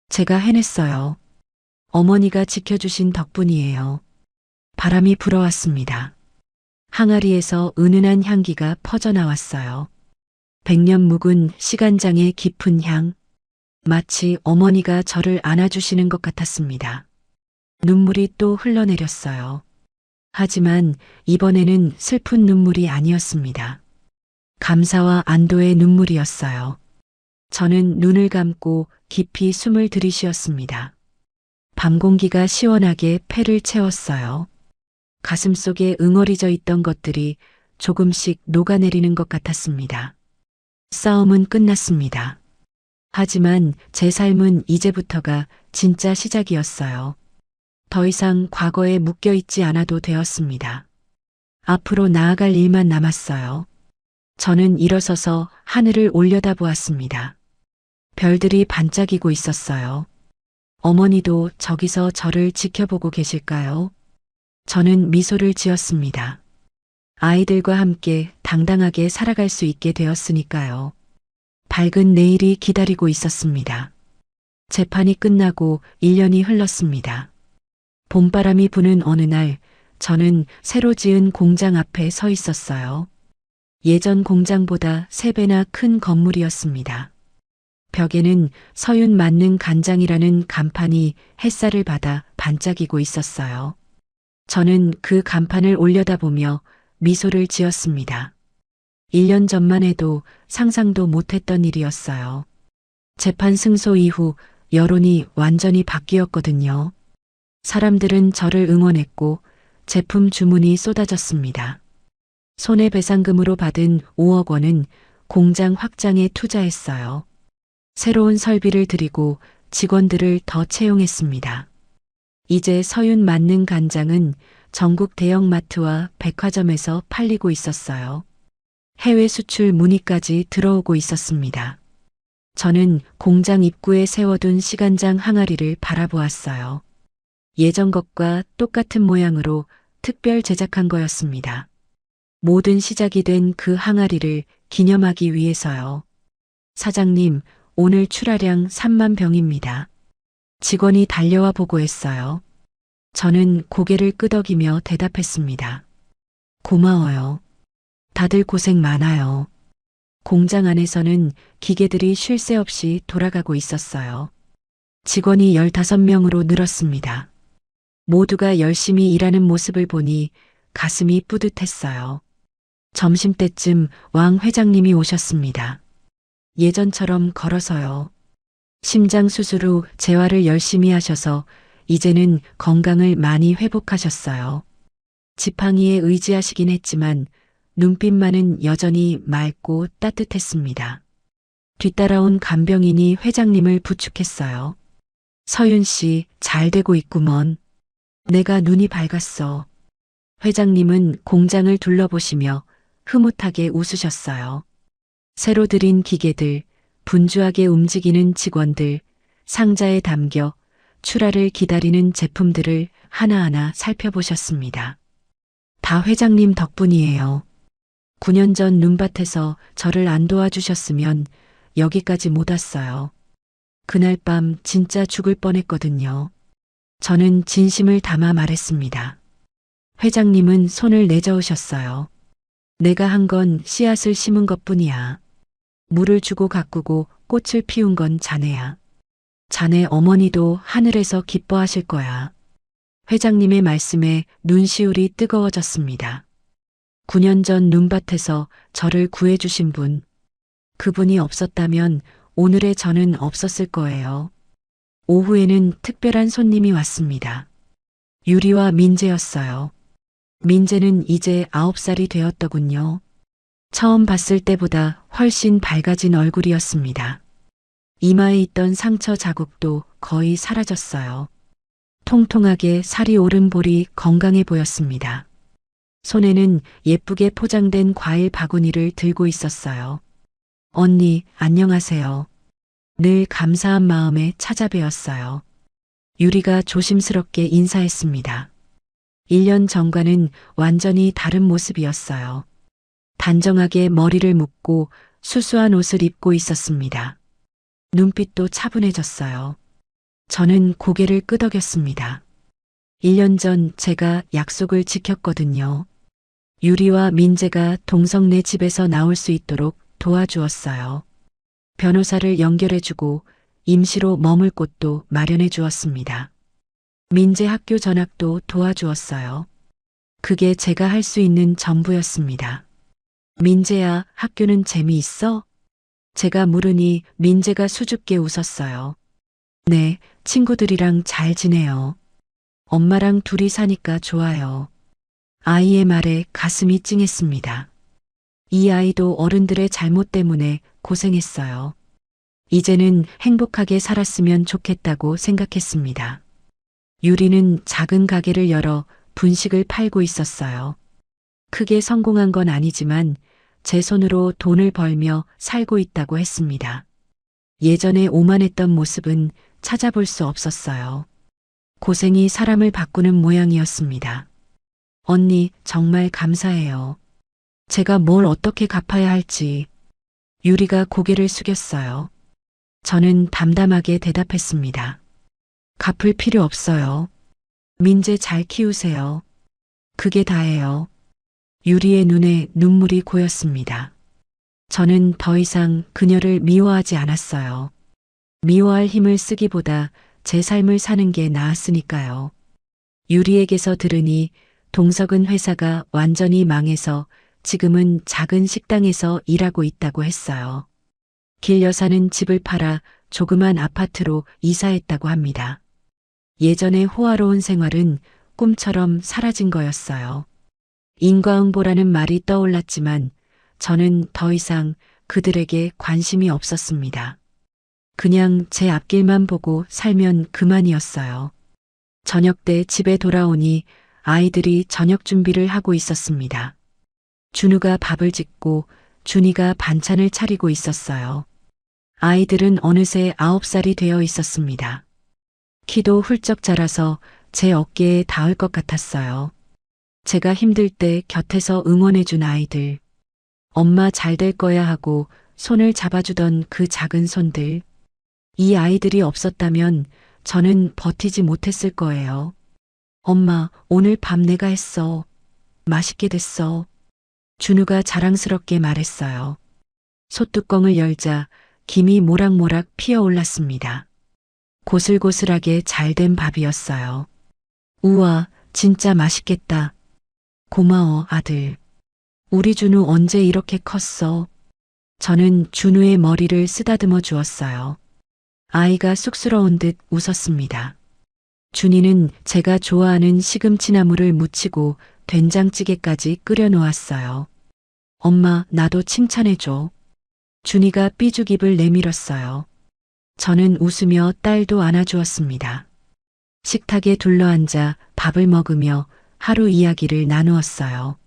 제가 해냈어요. 어머니가 지켜주신 덕분이에요. 바람이 불어왔습니다. 항아리에서 은은한 향기가 퍼져나왔어요. 100년 묵은 시간장의 깊은 향. 마치 어머니가 저를 안아주시는 것 같았습니다. 눈물이 또 흘러내렸어요. 하지만 이번에는 슬픈 눈물이 아니었습니다. 감사와 안도의 눈물이었어요. 저는 눈을 감고 깊이 숨을 들이쉬었습니다. 밤 공기가 시원하게 폐를 채웠어요. 가슴속에 응어리져 있던 것들이 조금씩 녹아내리는 것 같았습니다. 싸움은 끝났습니다. 하지만 제 삶은 이제부터가 진짜 시작이었어요. 더 이상 과거에 묶여 있지 않아도 되었습니다. 앞으로 나아갈 일만 남았어요. 저는 일어서서 하늘을 올려다보았습니다. 별들이 반짝이고 있었어요. 어머니도 저기서 저를 지켜보고 계실까요? 저는 미소를 지었습니다. 아이들과 함께 당당하게 살아갈 수 있게 되었으니까요. 밝은 내일이 기다리고 있었습니다. 재판이 끝나고 1년이 흘렀습니다. 봄바람이 부는 어느 날 저는 새로 지은 공장 앞에 서 있었어요. 예전 공장보다 3배나 큰 건물이었습니다. 벽에는 서윤 만능 간장이라는 간판이 햇살을 받아 반짝이고 있었어요. 저는 그 간판을 올려다보며 미소를 지었습니다. 1년 전만 해도 상상도 못했던 일이었어요. 재판 승소 이후 여론이 완전히 바뀌었거든요. 사람들은 저를 응원했고 제품 주문이 쏟아졌습니다. 손해배상금으로 받은 5억 원은 공장 확장에 투자했어요. 새로운 설비를 들이고 직원들을 더 채용했습니다. 이제 서윤 만능 간장은 전국 대형마트와 백화점에서 팔리고 있었어요. 해외 수출 문의까지 들어오고 있었습니다. 저는 공장 입구에 세워둔 시간장 항아리를 바라보았어요. 예전 것과 똑같은 모양으로 특별 제작한 거였습니다. 모든 시작이 된 그 항아리를 기념하기 위해서요. 사장님, 오늘 출하량 3만 병입니다. 직원이 달려와 보고했어요. 저는 고개를 끄덕이며 대답했습니다. 고마워요. 다들 고생 많아요. 공장 안에서는 기계들이 쉴 새 없이 돌아가고 있었어요. 직원이 15명으로 늘었습니다. 모두가 열심히 일하는 모습을 보니 가슴이 뿌듯했어요. 점심때쯤 왕 회장님이 오셨습니다. 예전처럼 걸어서요. 심장 수술 후 재활을 열심히 하셔서 이제는 건강을 많이 회복하셨어요. 지팡이에 의지하시긴 했지만 눈빛만은 여전히 맑고 따뜻했습니다. 뒤따라온 간병인이 회장님을 부축했어요. 서윤 씨, 잘 되고 있구먼. 내가 눈이 밝았어. 회장님은 공장을 둘러보시며 흐뭇하게 웃으셨어요. 새로 들인 기계들, 분주하게 움직이는 직원들, 상자에 담겨 출하를 기다리는 제품들을 하나하나 살펴보셨습니다. 다 회장님 덕분이에요. 9년 전 눈밭에서 저를 안 도와주셨으면 여기까지 못 왔어요. 그날 밤 진짜 죽을 뻔했거든요. 저는 진심을 담아 말했습니다. 회장님은 손을 내저으셨어요. 내가 한 건 씨앗을 심은 것뿐이야. 물을 주고 가꾸고 꽃을 피운 건 자네야. 자네 어머니도 하늘에서 기뻐하실 거야. 회장님의 말씀에 눈시울이 뜨거워졌습니다. 9년 전 눈밭에서 저를 구해주신 분, 그분이 없었다면 오늘의 저는 없었을 거예요. 오후에는 특별한 손님이 왔습니다. 유리와 민재였어요. 민재는 이제 9살이 되었더군요. 처음 봤을 때보다 훨씬 밝아진 얼굴이었습니다. 이마에 있던 상처 자국도 거의 사라졌어요. 통통하게 살이 오른 볼이 건강해 보였습니다. 손에는 예쁘게 포장된 과일 바구니를 들고 있었어요. 언니, 안녕하세요. 늘 감사한 마음에 찾아뵈었어요. 유리가 조심스럽게 인사했습니다. 1년 전과는 완전히 다른 모습이었어요. 단정하게 머리를 묶고 수수한 옷을 입고 있었습니다. 눈빛도 차분해졌어요. 저는 고개를 끄덕였습니다. 1년 전 제가 약속을 지켰거든요. 유리와 민재가 동성내 집에서 나올 수 있도록 도와주었어요. 변호사를 연결해주고 임시로 머물 곳도 마련해 주었습니다. 민재 학교 전학도 도와주었어요. 그게 제가 할 수 있는 전부였습니다. 민재야, 학교는 재미있어? 제가 물으니 민재가 수줍게 웃었어요. 네, 친구들이랑 잘 지내요. 엄마랑 둘이 사니까 좋아요. 아이의 말에 가슴이 찡했습니다. 이 아이도 어른들의 잘못 때문에 고생했어요. 이제는 행복하게 살았으면 좋겠다고 생각했습니다. 유리는 작은 가게를 열어 분식을 팔고 있었어요. 크게 성공한 건 아니지만 제 손으로 돈을 벌며 살고 있다고 했습니다. 예전에 오만했던 모습은 찾아볼 수 없었어요. 고생이 사람을 바꾸는 모양이었습니다. 언니, 정말 감사해요. 제가 뭘 어떻게 갚아야 할지. 유리가 고개를 숙였어요. 저는 담담하게 대답했습니다. 갚을 필요 없어요. 민재 잘 키우세요. 그게 다예요. 유리의 눈에 눈물이 고였습니다. 저는 더 이상 그녀를 미워하지 않았어요. 미워할 힘을 쓰기보다 제 삶을 사는 게 나았으니까요. 유리에게서 들으니 동석은 회사가 완전히 망해서 지금은 작은 식당에서 일하고 있다고 했어요. 길 여사는 집을 팔아 조그만 아파트로 이사했다고 합니다. 예전의 호화로운 생활은 꿈처럼 사라진 거였어요. 인과응보라는 말이 떠올랐지만 저는 더 이상 그들에게 관심이 없었습니다. 그냥 제 앞길만 보고 살면 그만이었어요. 저녁 때 집에 돌아오니 아이들이 저녁 준비를 하고 있었습니다. 준우가 밥을 짓고 준이가 반찬을 차리고 있었어요. 아이들은 어느새 9살이 되어 있었습니다. 키도 훌쩍 자라서 제 어깨에 닿을 것 같았어요. 제가 힘들 때 곁에서 응원해준 아이들. 엄마 잘 될 거야 하고 손을 잡아주던 그 작은 손들. 이 아이들이 없었다면 저는 버티지 못했을 거예요. 엄마, 오늘 밥 내가 했어. 맛있게 됐어. 준우가 자랑스럽게 말했어요. 솥뚜껑을 열자 김이 모락모락 피어올랐습니다. 고슬고슬하게 잘된 밥이었어요. 우와, 진짜 맛있겠다. 고마워, 아들. 우리 준우 언제 이렇게 컸어? 저는 준우의 머리를 쓰다듬어 주었어요. 아이가 쑥스러운 듯 웃었습니다. 준이는 제가 좋아하는 시금치나물을 무치고 된장찌개까지 끓여 놓았어요. 엄마, 나도 칭찬해줘. 준이가 삐죽 입을 내밀었어요. 저는 웃으며 딸도 안아주었습니다. 식탁에 둘러앉아 밥을 먹으며 하루 이야기를 나누었어요.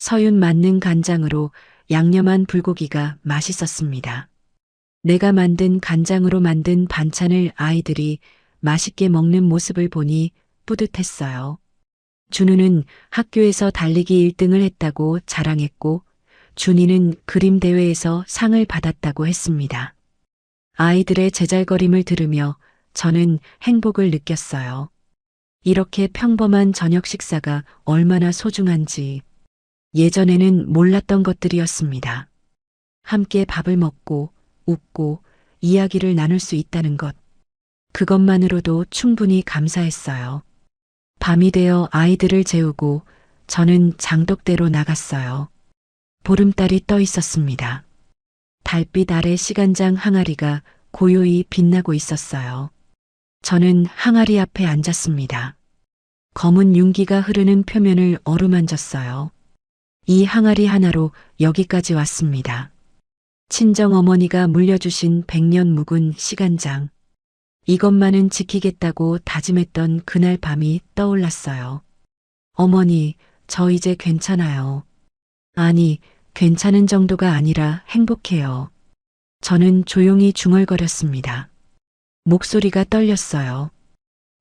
서윤 맞는 간장으로 양념한 불고기가 맛있었습니다. 내가 만든 간장으로 만든 반찬을 아이들이 맛있게 먹는 모습을 보니 뿌듯했어요. 준우는 학교에서 달리기 1등을 했다고 자랑했고 준이는 그림 대회에서 상을 받았다고 했습니다. 아이들의 제잘거림을 들으며 저는 행복을 느꼈어요. 이렇게 평범한 저녁 식사가 얼마나 소중한지 예전에는 몰랐던 것들이었습니다. 함께 밥을 먹고 웃고 이야기를 나눌 수 있다는 것. 그것만으로도 충분히 감사했어요. 밤이 되어 아이들을 재우고 저는 장독대로 나갔어요. 보름달이 떠 있었습니다. 달빛 아래 시간장 항아리가 고요히 빛나고 있었어요. 저는 항아리 앞에 앉았습니다. 검은 윤기가 흐르는 표면을 어루만졌어요. 이 항아리 하나로 여기까지 왔습니다. 친정 어머니가 물려주신 100년 묵은 시간장. 이것만은 지키겠다고 다짐했던 그날 밤이 떠올랐어요. 어머니, 저 이제 괜찮아요. 아니, 괜찮은 정도가 아니라 행복해요. 저는 조용히 중얼거렸습니다. 목소리가 떨렸어요.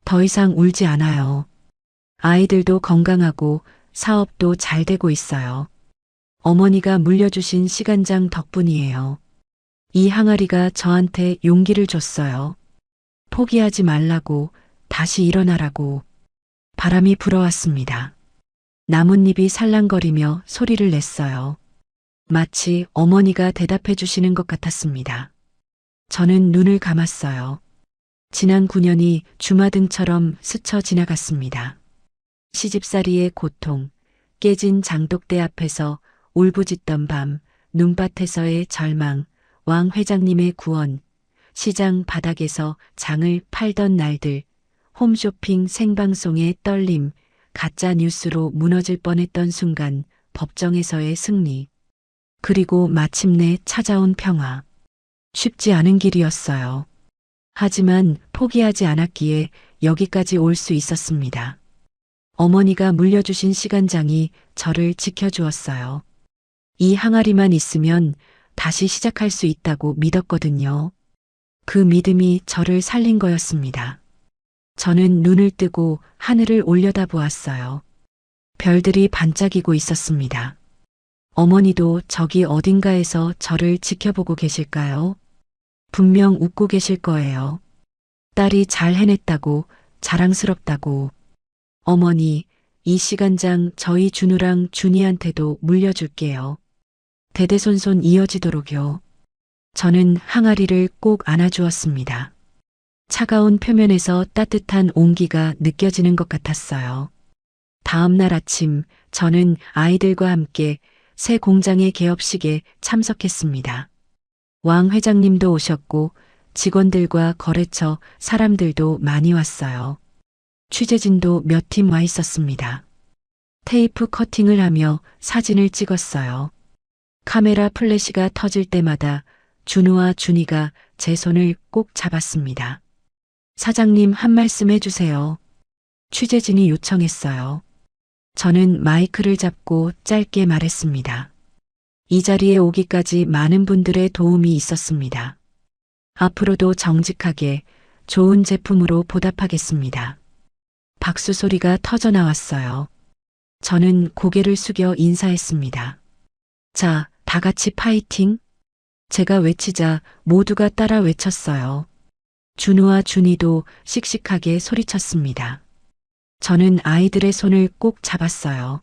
더 이상 울지 않아요. 아이들도 건강하고 사업도 잘 되고 있어요. 어머니가 물려주신 시간장 덕분이에요. 이 항아리가 저한테 용기를 줬어요. 포기하지 말라고, 다시 일어나라고. 바람이 불어왔습니다. 나뭇잎이 살랑거리며 소리를 냈어요. 마치 어머니가 대답해 주시는 것 같았습니다. 저는 눈을 감았어요. 지난 9년이 주마등처럼 스쳐 지나갔습니다. 시집살이의 고통, 깨진 장독대 앞에서 울부짖던 밤, 눈밭에서의 절망, 왕 회장님의 구원, 시장 바닥에서 장을 팔던 날들, 홈쇼핑 생방송의 떨림, 가짜 뉴스로 무너질 뻔했던 순간 법정에서의 승리. 그리고 마침내 찾아온 평화. 쉽지 않은 길이었어요. 하지만 포기하지 않았기에 여기까지 올 수 있었습니다. 어머니가 물려주신 시간장이 저를 지켜주었어요. 이 항아리만 있으면 다시 시작할 수 있다고 믿었거든요. 그 믿음이 저를 살린 거였습니다. 저는 눈을 뜨고 하늘을 올려다보았어요. 별들이 반짝이고 있었습니다. 어머니도 저기 어딘가에서 저를 지켜보고 계실까요? 분명 웃고 계실 거예요. 딸이 잘 해냈다고, 자랑스럽다고. 어머니, 이 시간장 저희 준우랑 준이한테도 물려줄게요. 대대손손 이어지도록요. 저는 항아리를 꼭 안아주었습니다. 차가운 표면에서 따뜻한 온기가 느껴지는 것 같았어요. 다음 날 아침, 저는 아이들과 함께 새 공장의 개업식에 참석했습니다. 왕 회장님도 오셨고 직원들과 거래처 사람들도 많이 왔어요. 취재진도 몇 팀 와 있었습니다. 테이프 커팅을 하며 사진을 찍었어요. 카메라 플래시가 터질 때마다 준우와 준이가 제 손을 꼭 잡았습니다. 사장님 한 말씀 해주세요. 취재진이 요청했어요. 저는 마이크를 잡고 짧게 말했습니다. 이 자리에 오기까지 많은 분들의 도움이 있었습니다. 앞으로도 정직하게 좋은 제품으로 보답하겠습니다. 박수 소리가 터져 나왔어요. 저는 고개를 숙여 인사했습니다. 자, 다 같이 파이팅! 제가 외치자 모두가 따라 외쳤어요. 준우와 준이도 씩씩하게 소리쳤습니다. 저는 아이들의 손을 꼭 잡았어요.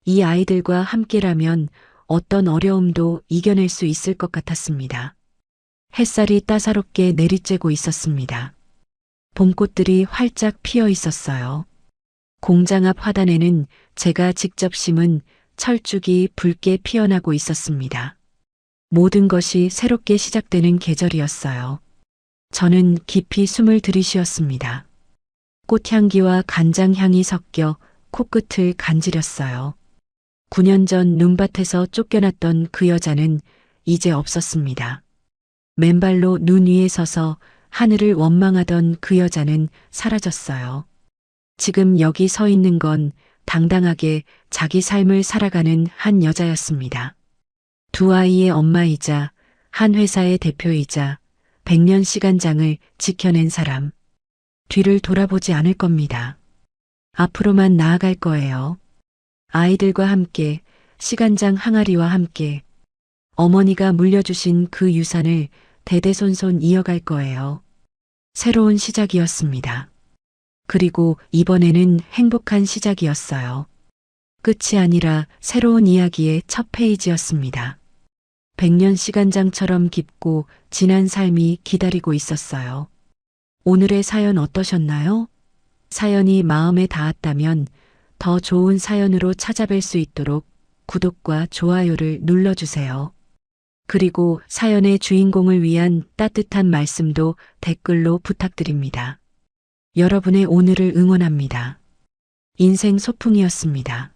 이 아이들과 함께라면 어떤 어려움도 이겨낼 수 있을 것 같았습니다. 햇살이 따사롭게 내리쬐고 있었습니다. 봄꽃들이 활짝 피어 있었어요. 공장 앞 화단에는 제가 직접 심은 철쭉이 붉게 피어나고 있었습니다. 모든 것이 새롭게 시작되는 계절이었어요. 저는 깊이 숨을 들이쉬었습니다. 꽃향기와 간장향이 섞여 코끝을 간지렸어요. 9년 전 눈밭에서 쫓겨났던 그 여자는 이제 없었습니다. 맨발로 눈 위에 서서 하늘을 원망하던 그 여자는 사라졌어요. 지금 여기 서 있는 건 당당하게 자기 삶을 살아가는 한 여자였습니다. 두 아이의 엄마이자 한 회사의 대표이자 100년 시간장을 지켜낸 사람. 뒤를 돌아보지 않을 겁니다. 앞으로만 나아갈 거예요. 아이들과 함께, 시간장 항아리와 함께 어머니가 물려주신 그 유산을 대대손손 이어갈 거예요. 새로운 시작이었습니다. 그리고 이번에는 행복한 시작이었어요. 끝이 아니라 새로운 이야기의 첫 페이지였습니다. 100년 시간장처럼 깊고 진한 삶이 기다리고 있었어요. 오늘의 사연 어떠셨나요? 사연이 마음에 닿았다면 더 좋은 사연으로 찾아뵐 수 있도록 구독과 좋아요를 눌러주세요. 그리고 사연의 주인공을 위한 따뜻한 말씀도 댓글로 부탁드립니다. 여러분의 오늘을 응원합니다. 인생 소풍이었습니다.